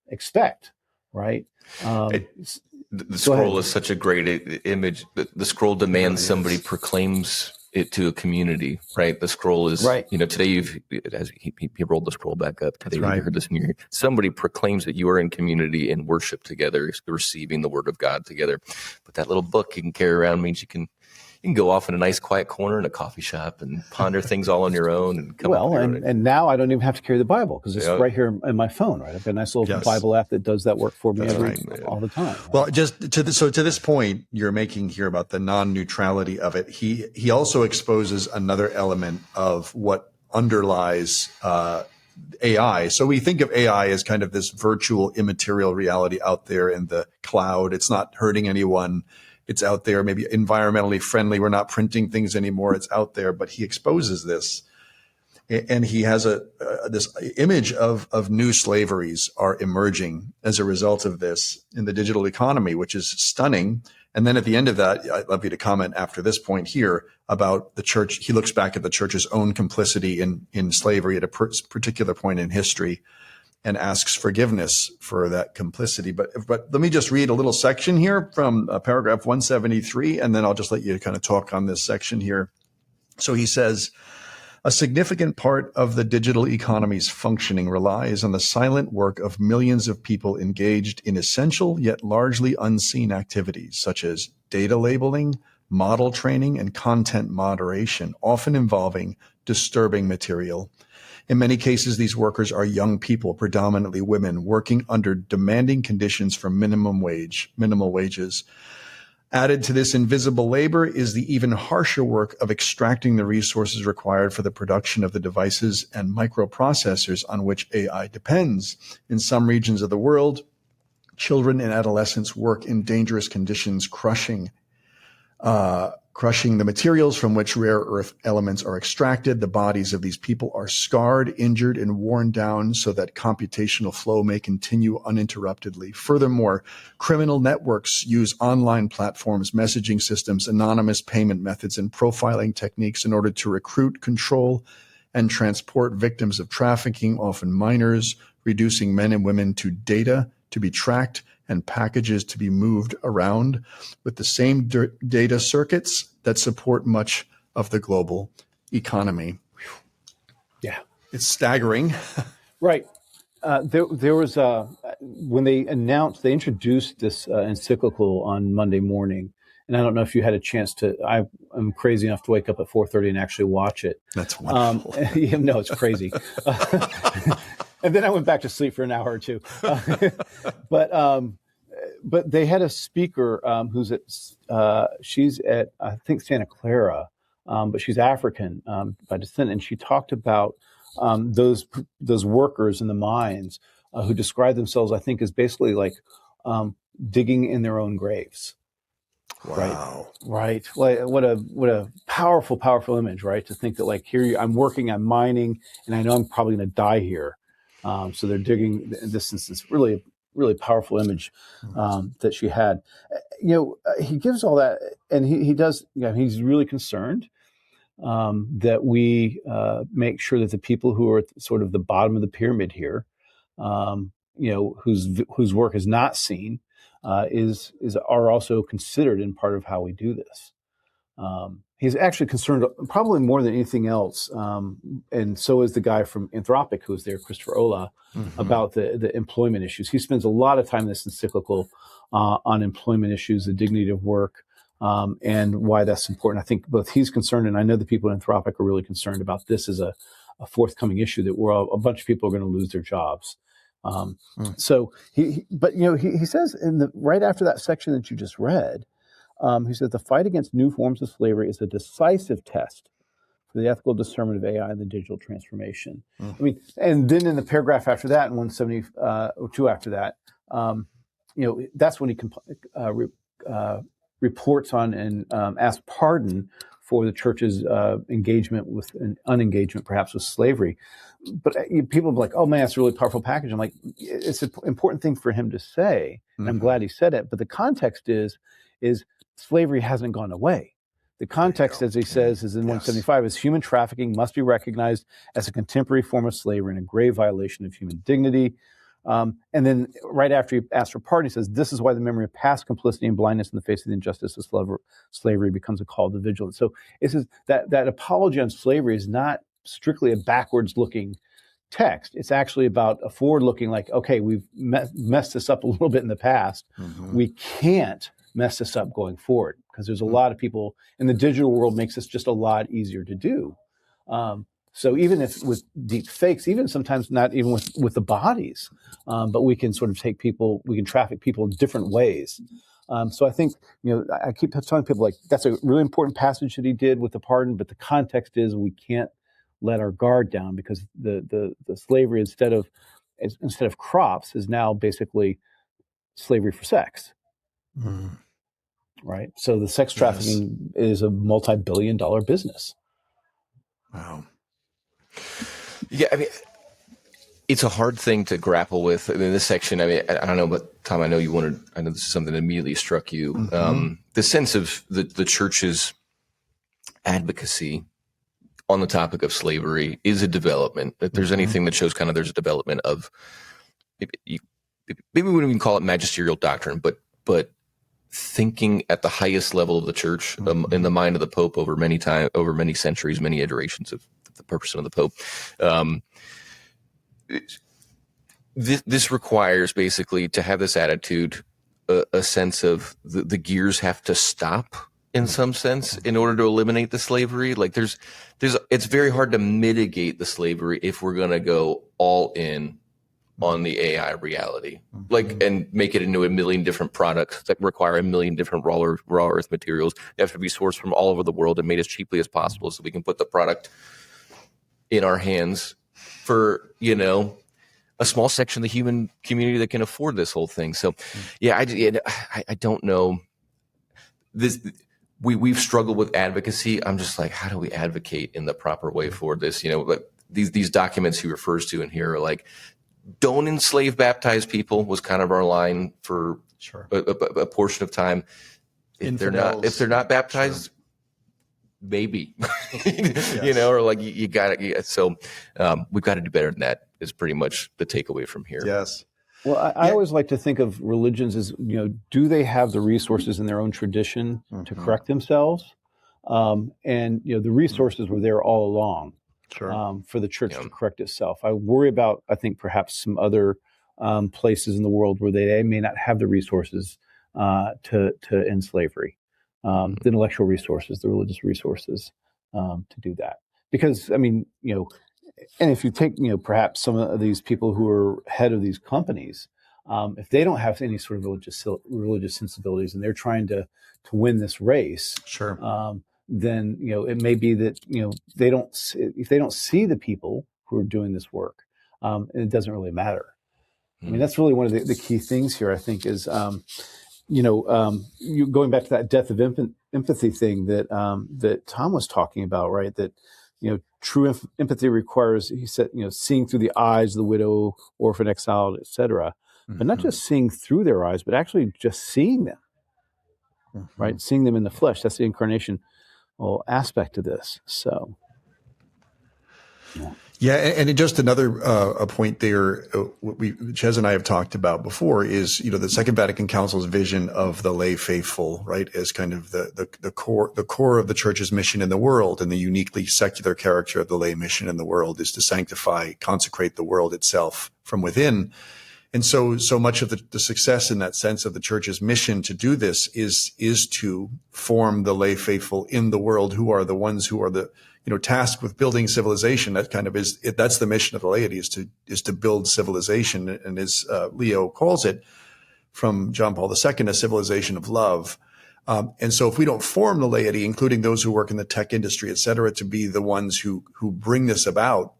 S4: expect, right?
S2: The scroll is such a great image. The scroll demands somebody proclaims it to a community, right? The scroll is,
S4: right.
S2: Today he rolled the scroll back up. Today you heard this in your ear. Somebody proclaims that you are in community and worship together, receiving the word of God together. But that little book you can carry around means you can go off in a nice quiet corner in a coffee shop and ponder things all on your own. And come
S4: and now I don't even have to carry the Bible because it's right here in my phone, right? I've got a nice little Bible app that does that work for me all the time. Right?
S3: Well, to this point you're making here about the non-neutrality of it, he also exposes another element of what underlies AI. So we think of AI as kind of this virtual immaterial reality out there in the cloud. It's not hurting anyone. It's out there, maybe environmentally friendly. We're not printing things anymore. It's out there, but he exposes this, and he has this image of new slaveries are emerging as a result of this in the digital economy, which is stunning. And then at the end of that, I'd love you to comment after this point here about the church. He looks back at the church's own complicity in slavery at a particular point in history, and asks forgiveness for that complicity. But let me just read a little section here from paragraph 173, and then I'll just let you kind of talk on this section here. So he says, a significant part of the digital economy's functioning relies on the silent work of millions of people engaged in essential yet largely unseen activities, such as data labeling, model training, and content moderation, often involving disturbing material. In many cases, these workers are young people, predominantly women, working under demanding conditions for minimal wages. Added to this invisible labor is the even harsher work of extracting the resources required for the production of the devices and microprocessors on which AI depends. In some regions of the world, children and adolescents work in dangerous conditions, crushing the materials from which rare earth elements are extracted. The bodies of these people are scarred, injured, and worn down so that computational flow may continue uninterruptedly. Furthermore, criminal networks use online platforms, messaging systems, anonymous payment methods, and profiling techniques in order to recruit, control, and transport victims of trafficking, often minors, reducing men and women to data to be tracked and packages to be moved around with the same data circuits that support much of the global economy.
S4: Yeah.
S3: It's staggering.
S4: Right. There was when they introduced this encyclical on Monday morning, and I don't know if you had a chance to. I'm crazy enough to wake up at 4:30 and actually watch it.
S3: That's wonderful.
S4: No, it's crazy. And then I went back to sleep for an hour or two. But they had a speaker who's she's at, I think, Santa Clara, but she's African by descent, and she talked about those workers in the mines who describe themselves, I think, as basically like digging in their own graves.
S3: Wow.
S4: Right. Like what a powerful image, right? To think that like here I'm working, I'm mining, and I know I'm probably going to die here. So they're digging. This is this really powerful image that she had. He gives all that, and he does. He's really concerned that we make sure that the people who are at sort of the bottom of the pyramid here, whose work is not seen, are also considered in part of how we do this. He's actually concerned, probably more than anything else, and so is the guy from Anthropic who was there, Christopher Olah, about the employment issues. He spends a lot of time in this encyclical on employment issues, the dignity of work, and why that's important. I think both he's concerned, and I know the people in Anthropic are really concerned about this as a forthcoming issue, that a bunch of people are going to lose their jobs. So he says right after that section that you just read, he said the fight against new forms of slavery is a decisive test for the ethical discernment of AI and the digital transformation. I mean, and then in the paragraph after that, in 172 after that, that's when he reports on and asks pardon for the church's engagement with an unengagement, perhaps with slavery. But people are like, oh man, it's a really powerful package. I'm like, it's an important thing for him to say. And I'm glad he said it. But the context is slavery hasn't gone away. The context, as he says, is in 175, is human trafficking must be recognized as a contemporary form of slavery and a grave violation of human dignity. And then right after he asks for pardon, he says, this is why the memory of past complicity and blindness in the face of the injustice of slavery becomes a call to vigilance. So it says that apology on slavery is not strictly a backwards-looking text. It's actually about a forward-looking, like, okay, we've messed this up a little bit in the past. We can't mess this up going forward, because there's a lot of people, and the digital world makes this just a lot easier to do. So even if with deep fakes, even sometimes not even with the bodies, but we can sort of we can traffic people in different ways. So I think, I keep telling people, like, that's a really important passage that he did with the pardon, but the context is we can't let our guard down, because the slavery instead of crops is now basically slavery for sex. Right? So the sex trafficking is a multi-billion-dollar business.
S3: Wow.
S2: Yeah, I mean, it's a hard thing to grapple with. I mean, this section, I mean, I don't know, but Tom, I know this is something that immediately struck you. The sense of the church's advocacy on the topic of slavery is a development. If there's anything that shows kind of there's a development of, maybe we wouldn't even call it magisterial doctrine, but thinking at the highest level of the church, in the mind of the Pope over many centuries, many iterations of the person of the Pope. This requires basically to have this attitude, a sense of the gears have to stop in some sense in order to eliminate the slavery. Like it's very hard to mitigate the slavery if we're going to go all in on the AI reality, and make it into a million different products that require a million different raw earth materials. They have to be sourced from all over the world and made as cheaply as possible so we can put the product in our hands for, a small section of the human community that can afford this whole thing. So, I don't know. We've struggled with advocacy. I'm just like, how do we advocate in the proper way for this? Like these documents he refers to in here are like, don't enslave baptized people was kind of our line for a portion of time. If they're not baptized, maybe, or like you got it. So we've got to do better than that is pretty much the takeaway from here.
S3: Yes.
S4: Well, I always like to think of religions as, do they have the resources in their own tradition to correct themselves? And the resources were there all along. For the church to correct itself. I worry about, I think, perhaps some other places in the world where they may not have the resources to end slavery, the intellectual resources, the religious resources to do that. Because, I mean, and if you take, perhaps some of these people who are head of these companies, if they don't have any sort of religious sensibilities and they're trying to win this race, then it may be that if they don't see the people who are doing this work, it doesn't really matter. I mean, that's really one of the key things here, I think, is you going back to that death of empathy thing that Tom was talking about, right? That true empathy requires, he said, seeing through the eyes of the widow, orphan, exiled, etc., but not just seeing through their eyes, but actually just seeing them, right? Seeing them in the flesh. That's the incarnation aspect of this. So,
S3: and just another a point there, what Chez and I have talked about before is the Second Vatican Council's vision of the lay faithful, right, as kind of the core of the Church's mission in the world, and the uniquely secular character of the lay mission in the world is to sanctify, consecrate the world itself from within. And so much of the success in that sense of the Church's mission to do this is to form the lay faithful in the world, who are the ones who are the, tasked with building civilization. That kind of that's the mission of the laity, is to build civilization. And as Leo calls it from John Paul II, a civilization of love. And so if we don't form the laity, including those who work in the tech industry, et cetera, to be the ones who bring this about,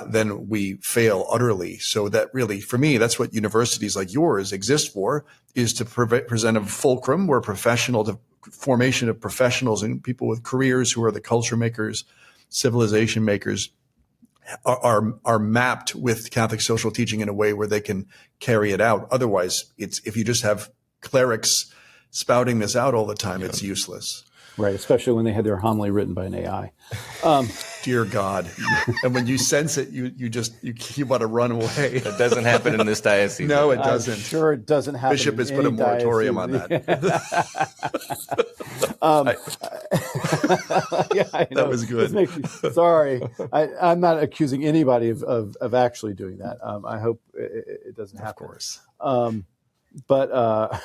S3: then we fail utterly. So that really, for me, that's what universities like yours exist for, is to present a fulcrum where formation of professionals and people with careers who are the culture makers, civilization makers, are mapped with Catholic social teaching in a way where they can carry it out. Otherwise, if you just have clerics spouting this out all the time, it's useless.
S4: Right, especially when they had their homily written by an AI.
S3: Dear God. And when you sense it, you want to run away.
S2: That doesn't happen in this diocese.
S3: No, it doesn't.
S4: I'm sure it doesn't happen.
S3: Bishop has put a moratorium on that.
S4: Yeah, I know.
S3: That was good.
S4: Sorry, I'm not accusing anybody of actually doing that. I hope it doesn't happen.
S3: Of course.
S4: But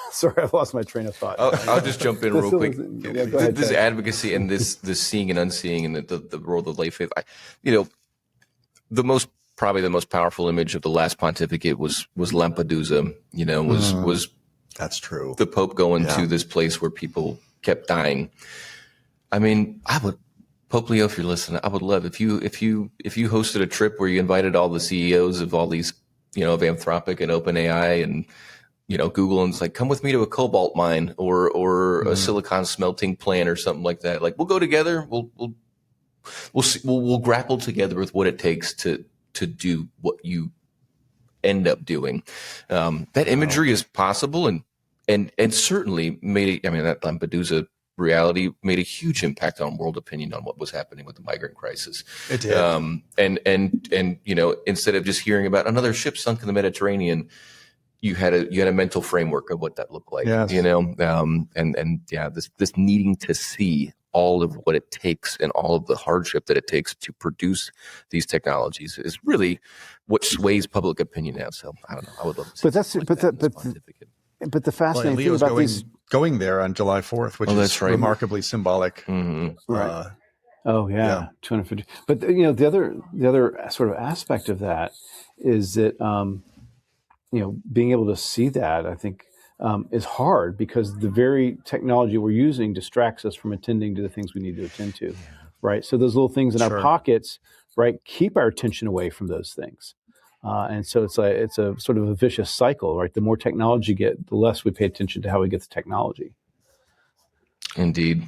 S4: sorry, I've lost my train of thought.
S2: I'll just jump in real quick.
S4: Yeah, go ahead,
S2: this
S4: Ted.
S2: advocacy and this seeing and unseeing and the role of the lay faith. Probably the most powerful image of the last pontificate was Lampedusa. Was
S3: That's true.
S2: The Pope going to this place where people kept dying. I mean, Pope Leo, if you're listening, I would love if you hosted a trip where you invited all the CEOs of all these, of Anthropic and OpenAI and Google, and it's like, come with me to a cobalt mine or a silicon smelting plant or something like that. Like, we'll go together. We'll grapple together with what it takes to do what you end up doing. That imagery is possible and certainly made it. I mean, that Lampedusa reality made a huge impact on world opinion on what was happening with the migrant crisis.
S3: It did.
S2: And instead of just hearing about another ship sunk in the Mediterranean, you had a mental framework of what that looked like.
S3: Yes.
S2: This needing to see all of what it takes and all of the hardship that it takes to produce these technologies is really what sways public opinion now. So I don't know. I would love to see.
S4: But the fascinating thing
S3: Leo's
S4: about
S3: going there on July 4th, which is remarkably symbolic.
S2: Mm-hmm.
S4: Right. 250. But the other sort of aspect of that is that being able to see that, I think, is hard because the very technology we're using distracts us from attending to the things we need to attend to, right? So those little things in our pockets, right, keep our attention away from those things. And so it's a sort of a vicious cycle, right? The more technology you get, the less we pay attention to how we get the technology.
S2: Indeed.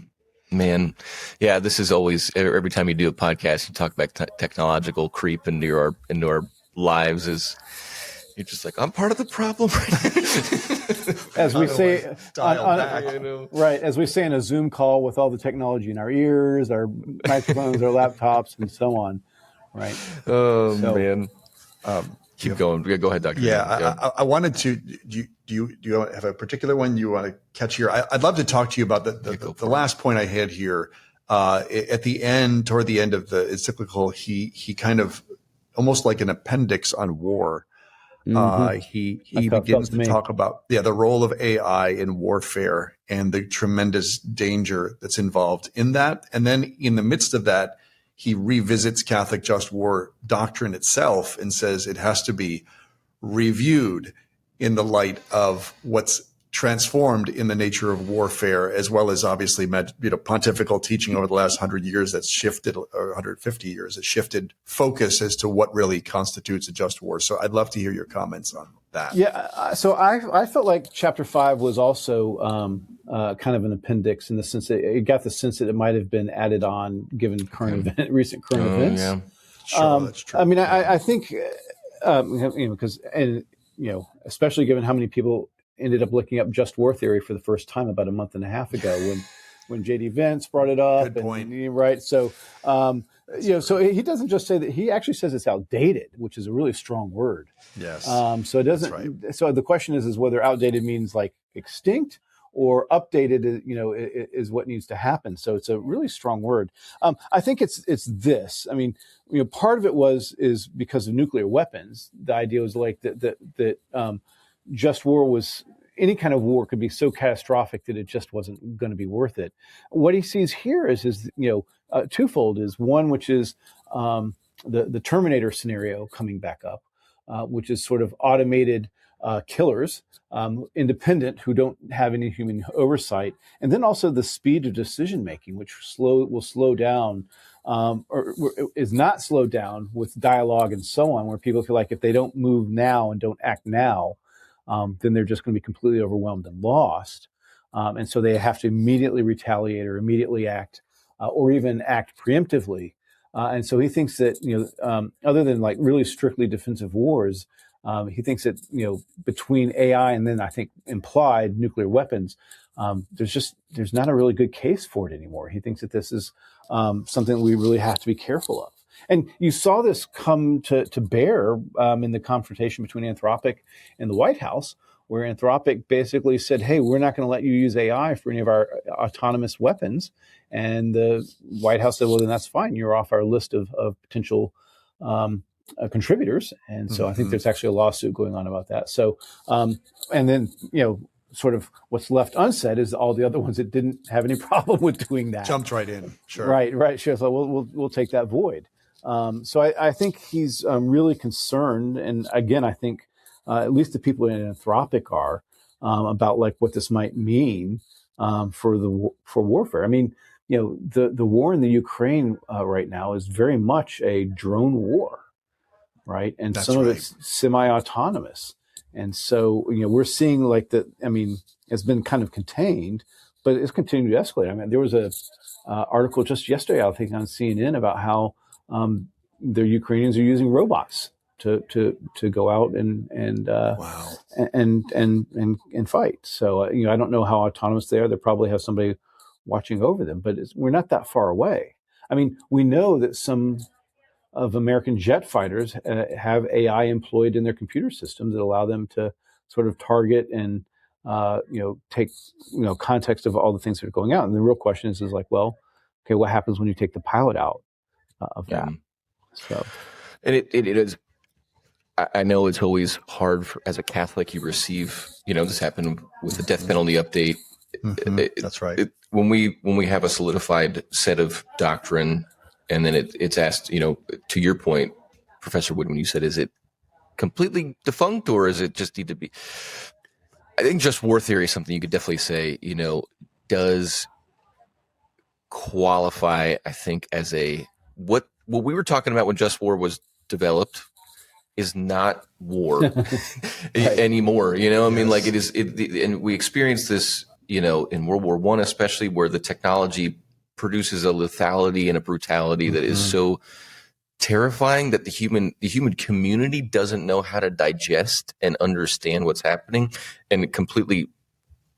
S2: Man. Yeah, this is always, every time you do a podcast, you talk about technological creep into our lives is, you're just like, I'm part of the problem.
S4: As we say, right? As we say in a Zoom call with all the technology in our ears, our microphones, our laptops, and so on, right?
S2: Man, keep going. Go ahead, Doctor.
S3: Yeah, I wanted to. Do you have a particular one you want to catch here? I'd love to talk to you about the last point I had here. At the end, toward the end of the encyclical, he kind of almost like an appendix on war. He begins to talk about the role of AI in warfare and the tremendous danger that's involved in that. And then in the midst of that, he revisits Catholic just war doctrine itself and says it has to be reviewed in the light of what's transformed in the nature of warfare, as well as obviously pontifical teaching over the last 100 years that's shifted, or 150 years, that's shifted focus as to what really constitutes a just war. So I'd love to hear your comments on that.
S4: Yeah, so I felt like Chapter 5 was also kind of an appendix in the sense that it got the sense that it might have been added on given recent current events.
S3: Yeah, sure, that's true.
S4: I mean, I think because especially given how many people ended up looking up just war theory for the first time about a month and a half ago when J.D. Vance brought it up.
S3: Good point.
S4: Right. So, so he doesn't just say that, he actually says it's outdated, which is a really strong word.
S3: Yes.
S4: So it doesn't, right. So the question is whether outdated means like extinct or updated, is what needs to happen. So it's a really strong word. I think it's this. I mean, part of it is because of nuclear weapons. The idea was like that just war was, any kind of war could be so catastrophic that it just wasn't going to be worth it. What he sees here is twofold. Is one, which is the Terminator scenario coming back up, which is sort of automated killers, independent, who don't have any human oversight, and then also the speed of decision making, which will slow down, or is not slowed down with dialogue and so on, where people feel like if they don't move now and don't act now, then they're just going to be completely overwhelmed and lost. And so they have to immediately retaliate or immediately act or even act preemptively. And so he thinks that, other than like really strictly defensive wars, he thinks that, between AI and then I think implied nuclear weapons, there's not a really good case for it anymore. He thinks that this is something we really have to be careful of. And you saw this come to bear in the confrontation between Anthropic and the White House, where Anthropic basically said, hey, we're not going to let you use AI for any of our autonomous weapons. And the White House said, well, then that's fine. You're off our list of potential contributors. And so I think there's actually a lawsuit going on about that. So, and then, sort of what's left unsaid is all the other ones that didn't have any problem with doing that.
S3: Jumped right in. Sure.
S4: Right. Sure. So we'll take that void. So I think he's really concerned. And again, I think at least the people in Anthropic are about like what this might mean for warfare. I mean, the war in the Ukraine right now is very much a drone war, right? And
S3: That's
S4: some
S3: right.
S4: of it's semi-autonomous. And so, we're seeing like it's been kind of contained, but it's continuing to escalate. I mean, there was a article just yesterday, I think, on CNN about how the Ukrainians are using robots to go out and
S3: Wow.
S4: and fight. So I don't know how autonomous they are. They probably have somebody watching over them, but we're not that far away. I mean, we know that some of American jet fighters have AI employed in their computer systems that allow them to sort of target and take context of all the things that are going out. And the real question is like, well, okay, what happens when you take the pilot out of that? So,
S2: and it is. I know it's always hard as a Catholic. You receive, this happened with the death penalty update.
S3: That's right.
S2: When we have a solidified set of doctrine, and then it's asked, to your point, Professor Whidden, when you said, is it completely defunct or is it just need to be? I think just war theory is something you could definitely say, does qualify, I think, as what we were talking about when Just War was developed is not war anymore. I mean, like and we experienced this, in World War I, especially, where the technology produces a lethality and a brutality that is so terrifying that the human community doesn't know how to digest and understand what's happening, and it completely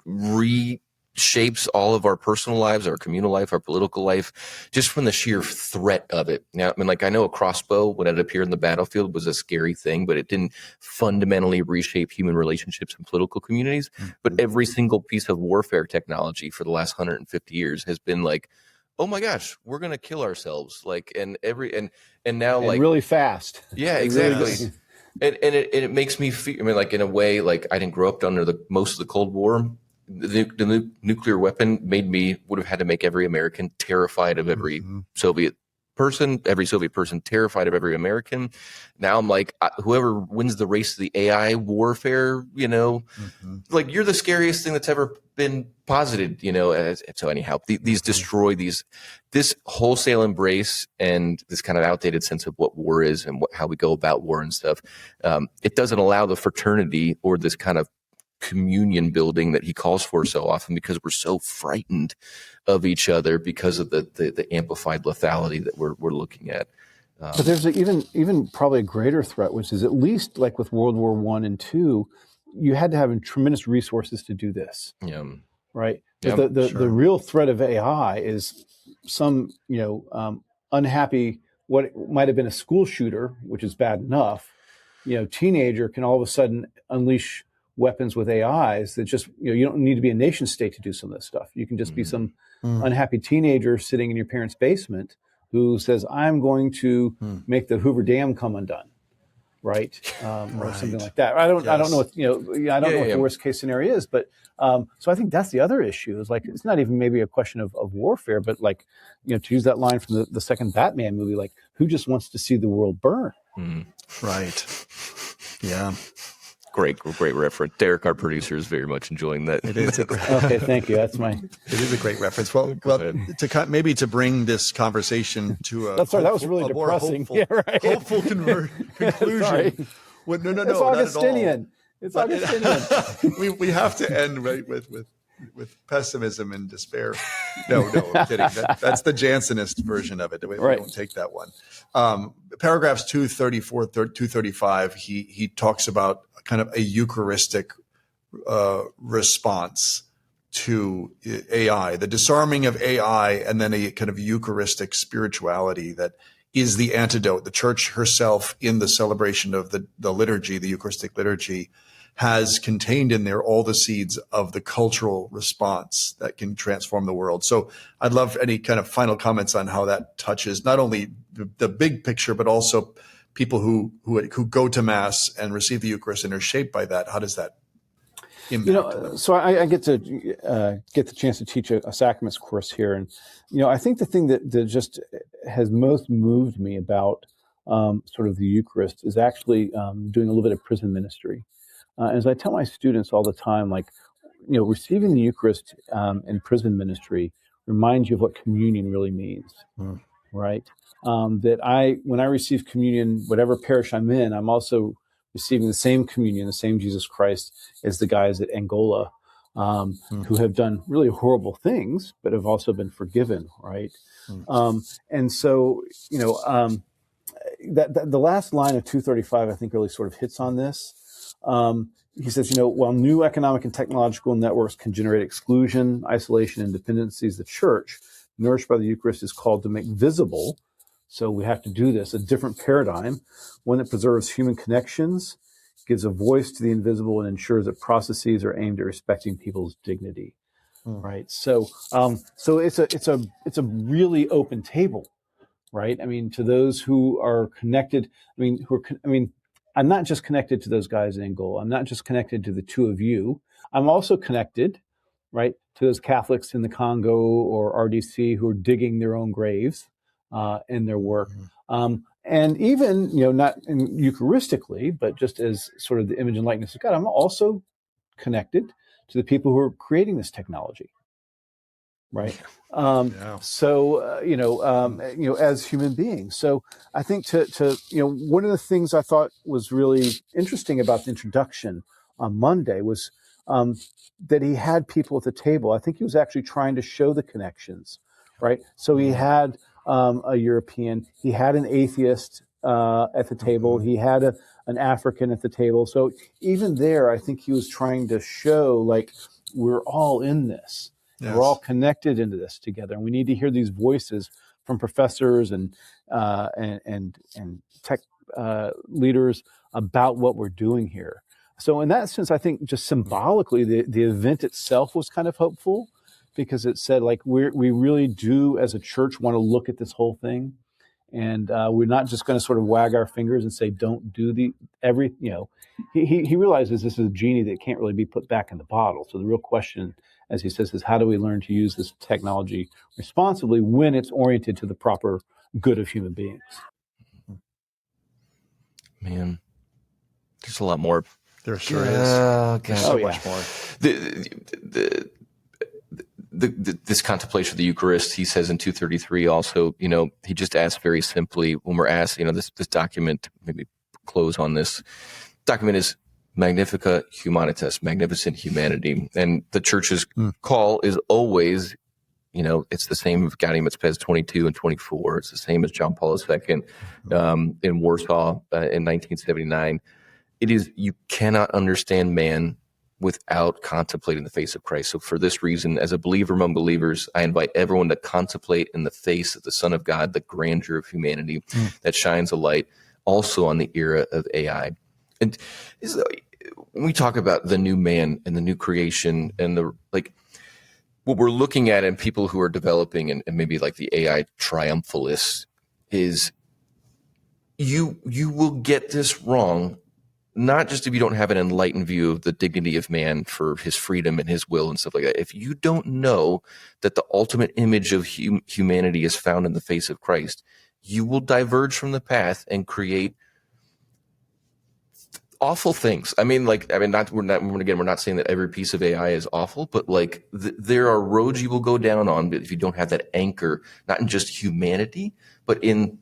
S2: reshapes all of our personal lives, our communal life, our political life, just from the sheer threat of it. Now, I mean, like, I know a crossbow, when it appeared in the battlefield, was a scary thing, but it didn't fundamentally reshape human relationships and political communities. But every single piece of warfare technology for the last 150 years has been like, oh my gosh, we're going to kill ourselves. Like, and now, like,
S4: really fast.
S2: Yeah, exactly. And it makes me feel, I mean, like, in a way, like, I didn't grow up under most of the Cold War. The nuclear weapon would have had to make every American terrified of every Soviet person terrified of every American. Now I'm like, whoever wins the race to the AI warfare, like, you're the scariest thing that's ever been posited, so anyhow, these destroy this wholesale embrace and this kind of outdated sense of what war is and how we go about war and stuff. It doesn't allow the fraternity or this kind of communion building that he calls for so often, because we're so frightened of each other because of the amplified lethality that we're looking at.
S4: But there's even probably a greater threat, which is, at least like with World War I and II, you had to have tremendous resources to do this.
S2: Yeah.
S4: Right.
S2: Yeah,
S4: But the real threat of AI is some unhappy, what might have been a school shooter, which is bad enough. Teenager can all of a sudden unleash weapons with AIs that just, you don't need to be a nation state to do some of this stuff. You can just be some unhappy teenager sitting in your parents' basement who says, I'm going to make the Hoover Dam come undone. Right. Or something like that. I don't know what, I don't know what the worst case scenario is, but so I think that's the other issue, is like, it's not even maybe a question of warfare, but like, to use that line from the second Batman movie, like, who just wants to see the world burn?
S3: Right. Yeah.
S2: Great reference. Derek, our producer, is very much enjoying that.
S3: It is.
S4: Okay, thank you. It
S3: is a great reference. Well, to bring this conversation to a
S4: that was really depressing.
S3: Hopeful conclusion.
S4: Sorry.
S3: Well, no,
S4: it's Augustinian. It's Augustinian.
S3: We have to end right with with pessimism and despair. No, I'm kidding. That's the Jansenist version of it. We don't take that one. Paragraphs 234, 235, he talks about kind of a Eucharistic response to AI, the disarming of AI, and then a kind of Eucharistic spirituality that is the antidote. The Church herself, in the celebration of the liturgy, the Eucharistic liturgy, has contained in there all the seeds of the cultural response that can transform the world. So I'd love any kind of final comments on how that touches not only the big picture, but also people who go to Mass and receive the Eucharist and are shaped by that. How does that impact them?
S4: So I get to get the chance to teach a sacraments course here. And, I think the thing that just has most moved me about sort of the Eucharist is actually doing a little bit of prison ministry. As I tell my students all the time, receiving the Eucharist in prison ministry reminds you of what communion really means, right? When I receive communion, whatever parish I'm in, I'm also receiving the same communion, the same Jesus Christ as the guys at Angola, who have done really horrible things, but have also been forgiven, right? And so, that the last line of 235, I think, really sort of hits on this. He says, while new economic and technological networks can generate exclusion, isolation, and dependencies, the Church, nourished by the Eucharist, is called to make visible, so we have to do this, a different paradigm, one that preserves human connections, gives a voice to the invisible, and ensures that processes are aimed at respecting people's dignity. Right. So it's a really open table, right? I mean, to those who are connected, I'm not just connected to those guys in Angola. I'm not just connected to the two of you. I'm also connected, right, to those Catholics in the Congo or RDC who are digging their own graves in their work. And even, not Eucharistically, but just as sort of the image and likeness of God, I'm also connected to the people who are creating this technology, right? So, as human beings. So I think one of the things I thought was really interesting about the introduction on Monday was that he had people at the table. I think he was actually trying to show the connections, right? So he had a European, he had an atheist at the table, he had an African at the table. So even there, I think he was trying to show, we're all in this. Yes. We're all connected into this together, and we need to hear these voices from professors and tech leaders about what we're doing here. So in that sense, I think just symbolically, the event itself was kind of hopeful, because it said, we really do as a church want to look at this whole thing, and we're not just going to sort of wag our fingers and say, don't do he realizes this is a genie that can't really be put back in the bottle. So the real question, as he says, is how do we learn to use this technology responsibly when it's oriented to the proper good of human beings?
S2: Man, there's a lot more.
S3: There sure is.
S2: There's so much more. This contemplation of the Eucharist, he says in 233 also, he just asked very simply when we're asked, this document, maybe close on this document, is Magnifica Humanitas, magnificent humanity. And the Church's call is always, it's the same with Gaudium at Spes 22 and 24. It's the same as John Paul II in Warsaw in 1979. It is, you cannot understand man without contemplating the face of Christ. So for this reason, as a believer among believers, I invite everyone to contemplate in the face of the Son of God, the grandeur of humanity that shines a light also on the era of AI. And when we talk about the new man and the new creation and what we're looking at in people who are developing and maybe the AI triumphalists is you will get this wrong, not just if you don't have an enlightened view of the dignity of man for his freedom and his will and stuff like that. If you don't know that the ultimate image of humanity is found in the face of Christ, you will diverge from the path and create awful things. We're not saying that every piece of AI is awful, but there are roads you will go down on if you don't have that anchor, not in just humanity, but in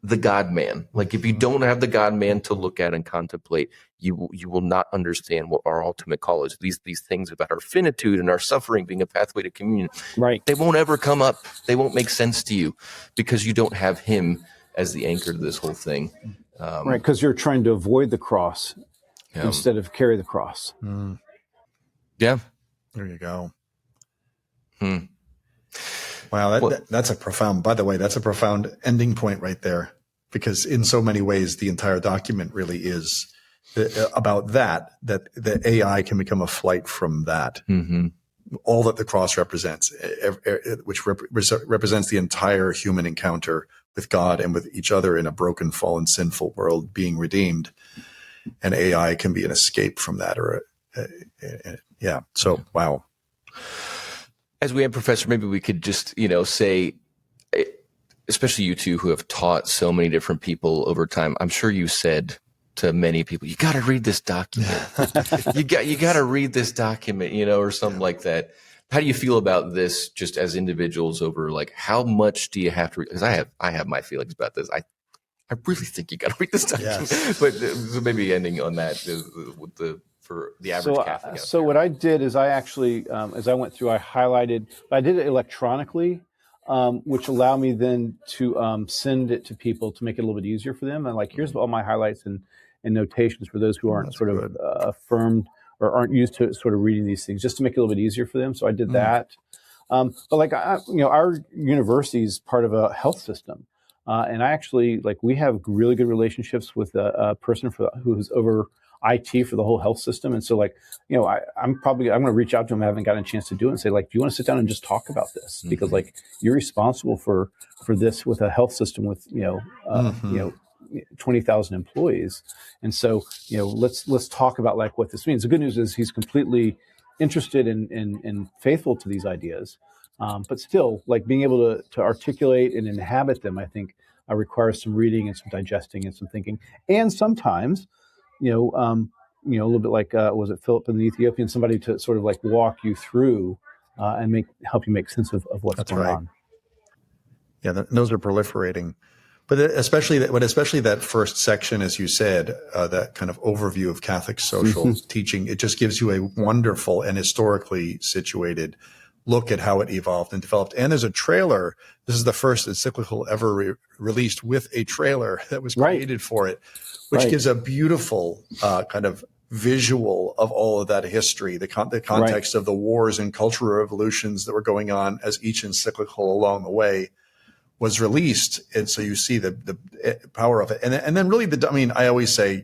S2: the God-man. Like if you don't have the God-man to look at and contemplate, you will not understand what our ultimate call is. These things about our finitude and our suffering being a pathway to communion,
S4: Right?
S2: they won't ever come up. They won't make sense to you because you don't have him as the anchor to this whole thing.
S4: Right, because you're trying to avoid the cross instead of carry the cross.
S2: Yeah.
S3: There you go. Wow, that's a profound, by the way, that's a profound ending point right there, because in so many ways, the entire document really is about that the AI can become a flight from that. All that the cross represents, which represents the entire human encounter with God and with each other in a broken, fallen, sinful world being redeemed. And AI can be an escape from that So, wow.
S2: As we end, Professor, maybe we could just, say, especially you two who have taught so many different people over time, I'm sure you said to many people, you got to read this document. you got to read this document, or something like that. How do you feel about this just as individuals over, like, how much do you have to read? Because I have my feelings about this. I really think you got to read this document. Yes. But so maybe ending on that for the average Catholic.
S4: So what I did is I actually, as I went through, I did it electronically, which allowed me then to send it to people to make it a little bit easier for them. And like, here's all my highlights and notations for those who aren't affirmed or aren't used to sort of reading these things, just to make it a little bit easier for them. So I did that. But like, our university is part of a health system. And I actually, we have really good relationships with a person who's over IT for the whole health system. And so I'm going to reach out to him. I haven't gotten a chance to do it and say, do you want to sit down and just talk about this? Because you're responsible for this with a health system with, 20,000 employees. And so, let's talk about what this means. The good news is he's completely interested and faithful to these ideas. But still, being able to articulate and inhabit them, I think requires some reading and some digesting and some thinking. And sometimes, a little bit was it Philip and the Ethiopian, somebody to sort of walk you through and help you make sense of what's going on.
S3: Yeah, those are proliferating. But especially that first section, as you said, that kind of overview of Catholic social teaching, it just gives you a wonderful and historically situated look at how it evolved and developed. And there's a trailer. This is the first encyclical ever released with a trailer that was created for it, which gives a beautiful kind of visual of all of that history, the context of the wars and cultural revolutions that were going on as each encyclical along the way was released. And so you see the power of it. And then really I always say,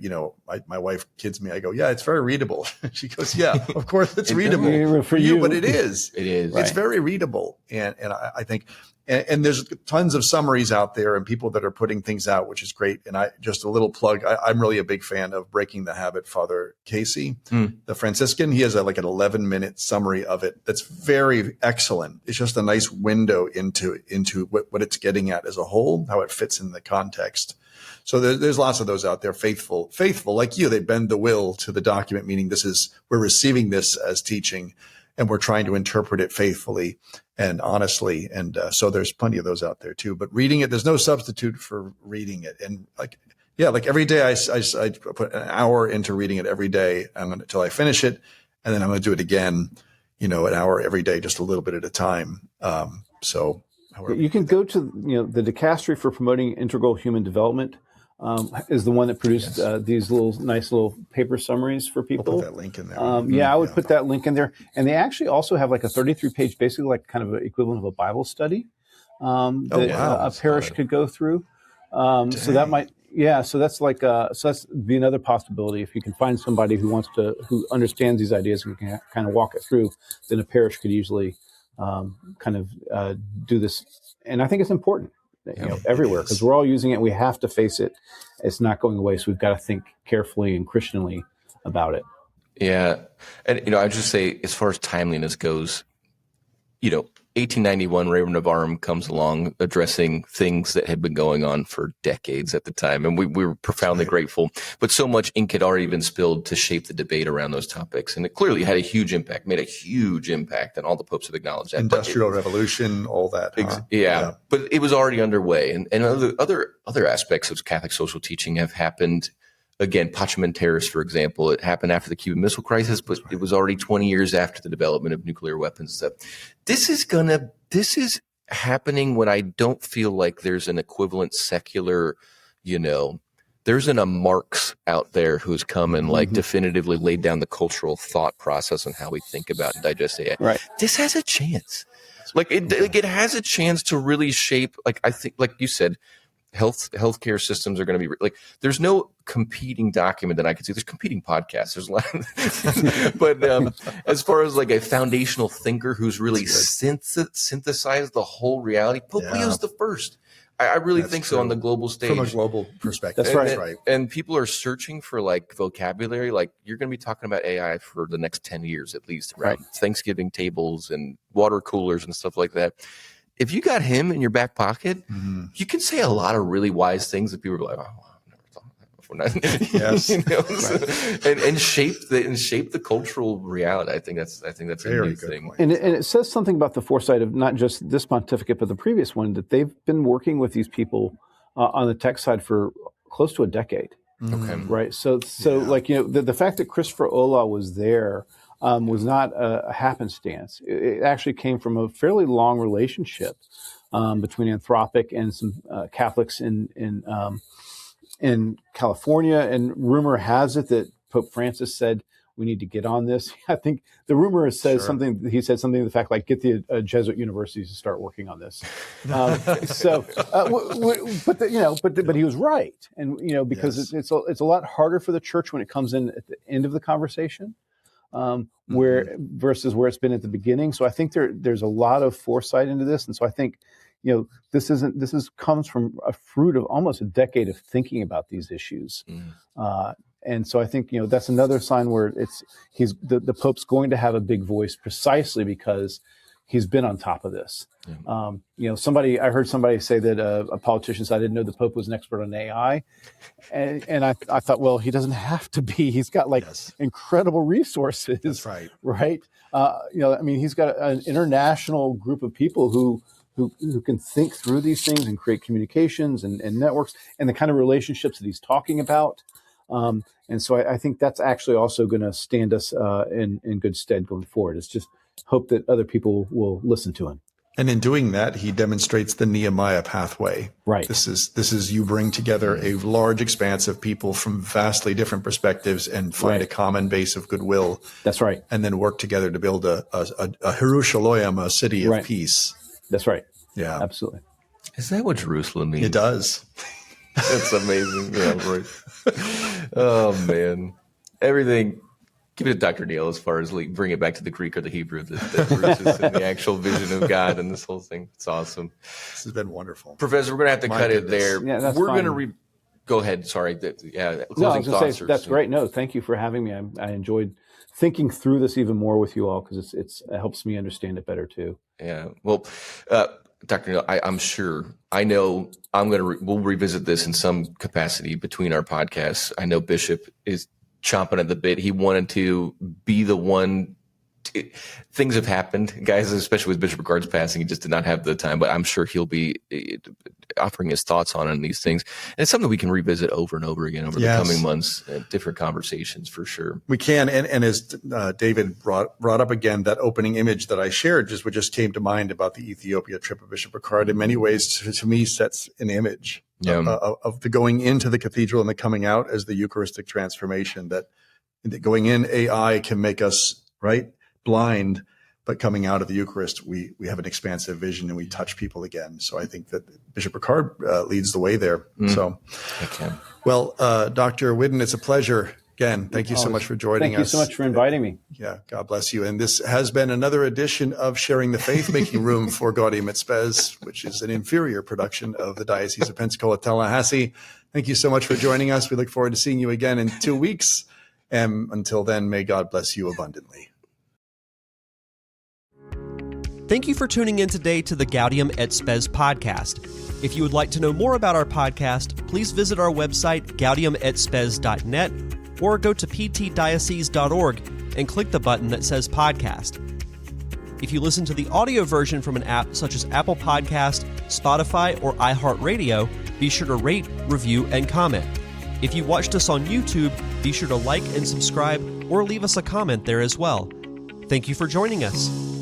S3: my wife kids me. I go, yeah, it's very readable. She goes, yeah, of course it's readable
S4: for you,
S3: but it is.
S2: It is.
S3: It's very readable. And I think, and there's tons of summaries out there and people that are putting things out, which is great. And just a little plug, I'm really a big fan of Breaking the Habit, Father Casey, the Franciscan. He has an 11-minute summary of it. That's very excellent. It's just a nice window into what it's getting at as a whole, how it fits in the context. So there's lots of those out there, faithful like you. They bend the will to the document, meaning we're receiving this as teaching and we're trying to interpret it faithfully and honestly. And so there's plenty of those out there too. But reading it, there's no substitute for reading it. And every day I put an hour into reading it every day until I finish it. And then I'm going to do it again, an hour every day, just a little bit at a time. So
S4: you can go to, the Dicastery for Promoting Integral Human Development is the one that produced these nice little paper summaries for people.
S3: We'll put that link in there.
S4: I would put that link in there. And they actually also have a 33-page, basically kind of an equivalent of a Bible study a parish could go through. So that might, so that's so that's be another possibility. If you can find somebody who understands these ideas and can kind of walk it through, then a parish could usually do this. And I think it's important. Everywhere, because we're all using it. We have to face it. It's not going away. So we've got to think carefully and Christianly about it.
S2: Yeah. And, I just say, as far as timeliness goes, 1891, Reverend Navarrum comes along addressing things that had been going on for decades at the time. And we were profoundly grateful. But so much ink had already been spilled to shape the debate around those topics. And it clearly had a huge impact, made a huge impact, and all the popes have acknowledged that.
S3: Industrial Revolution, all that. Huh?
S2: Yeah. But it was already underway. And other aspects of Catholic social teaching have happened. Again, Pacem Terris, for example, it happened after the Cuban Missile Crisis, but it was already 20 years after the development of nuclear weapons. So this is happening when I don't feel like there's an equivalent secular, there isn't a Marx out there who's come and definitively laid down the cultural thought process on how we think about and digest AI.
S4: Right.
S2: This has a chance. It has a chance to really shape, I think, like you said, healthcare systems are going to be there's no competing document that I can see. There's competing podcasts. There's a lot, but as far as a foundational thinker who's really synthesized the whole reality, Pope Leo's the first. I really think so on the global stage.
S3: From a global perspective.
S4: That's right.
S2: And people are searching for vocabulary. You're going to be talking about AI for the next 10 years at least, right? Thanksgiving tables and water coolers and stuff like that. If you got him in your back pocket, you can say a lot of really wise things that people are like, "Oh, I've never thought of that before."
S3: Yes,
S2: and shape the cultural reality. I think that's a new thing.
S4: And it says something about the foresight of not just this pontificate, but the previous one, that they've been working with these people on the tech side for close to a decade.
S2: Okay,
S4: right. So the fact that Christopher Olah was there. Was not a happenstance. It actually came from a fairly long relationship between Anthropic and some Catholics in California. And rumor has it that Pope Francis said we need to get on this. I think the rumor says something. He said something to the fact get the Jesuit universities to start working on this. But he was right, and because it's a lot harder for the church when it comes in at the end of the conversation. Versus where it's been at the beginning. So I think there's a lot of foresight into this. And so I think, this comes from a fruit of almost a decade of thinking about these issues. And so I think, that's another sign where the Pope's going to have a big voice precisely because he's been on top of this. I heard somebody say that a politician said, I didn't know the Pope was an expert on AI. And I thought, well, he doesn't have to be. He's got incredible resources.
S3: That's right.
S4: Right. He's got an international group of people who can think through these things and create communications and networks and the kind of relationships that he's talking about. And so I think that's actually also going to stand us in good stead going forward. It's just hope that other people will listen to him.
S3: And in doing that, he demonstrates the Nehemiah pathway. Right. This is you bring together a large expanse of people from vastly different perspectives and find a common base of goodwill.
S4: That's right.
S3: And then work together to build a Jerusalem, a city of peace.
S4: That's right.
S3: Yeah.
S4: Absolutely.
S2: Is that what Jerusalem means?
S3: It does.
S2: That's amazing. Yeah, right. Oh, man. Everything. Give it to Dr. Neal as far as bring it back to the Greek or the Hebrew, the roots in the actual vision of God and this whole thing. It's awesome.
S3: This has been wonderful.
S2: Professor, we're going to have to cut it there.
S4: Yeah, that's
S2: we're
S4: fine.
S2: going to go ahead. Sorry.
S4: No, I was going to say, that's great. No, thank you for having me. I enjoyed thinking through this even more with you all because it helps me understand it better too.
S2: Yeah. Well, Dr. Neal, I'm sure, I know we'll revisit this in some capacity between our podcasts. I know Bishop is chomping at the bit. He wanted to be the one. Things have happened, guys, especially with Bishop Ricard's passing. He just did not have the time, but I'm sure he'll be offering his thoughts on these things. And it's something we can revisit over and over again over the coming months, different conversations for sure.
S3: We can. And as David brought up again, that opening image that I shared what just came to mind about the Ethiopia trip of Bishop Ricard in many ways to me sets an image of the going into the cathedral and the coming out as the Eucharistic transformation, that going in AI can make us blind, but coming out of the Eucharist, we have an expansive vision and we touch people again. So I think that Bishop Ricard leads the way there. So, well, Dr. Whidden, it's a pleasure. Again, thank you so much for joining us.
S4: Thank you so much for inviting me.
S3: Yeah, God bless you. And this has been another edition of Sharing the Faith, making room for Gaudium et Spes, which is an inferior production of the Diocese of Pensacola-Tallahassee. Thank you so much for joining us. We look forward to seeing you again in 2 weeks. And until then, may God bless you abundantly.
S1: Thank you for tuning in today to the Gaudium et Spes podcast. If you would like to know more about our podcast, please visit our website, gaudiumetspes.net, or go to ptdiocese.org and click the button that says podcast. If you listen to the audio version from an app such as Apple Podcast, Spotify, or iHeartRadio, be sure to rate, review, and comment. If you watched us on YouTube, be sure to like and subscribe or leave us a comment there as well. Thank you for joining us.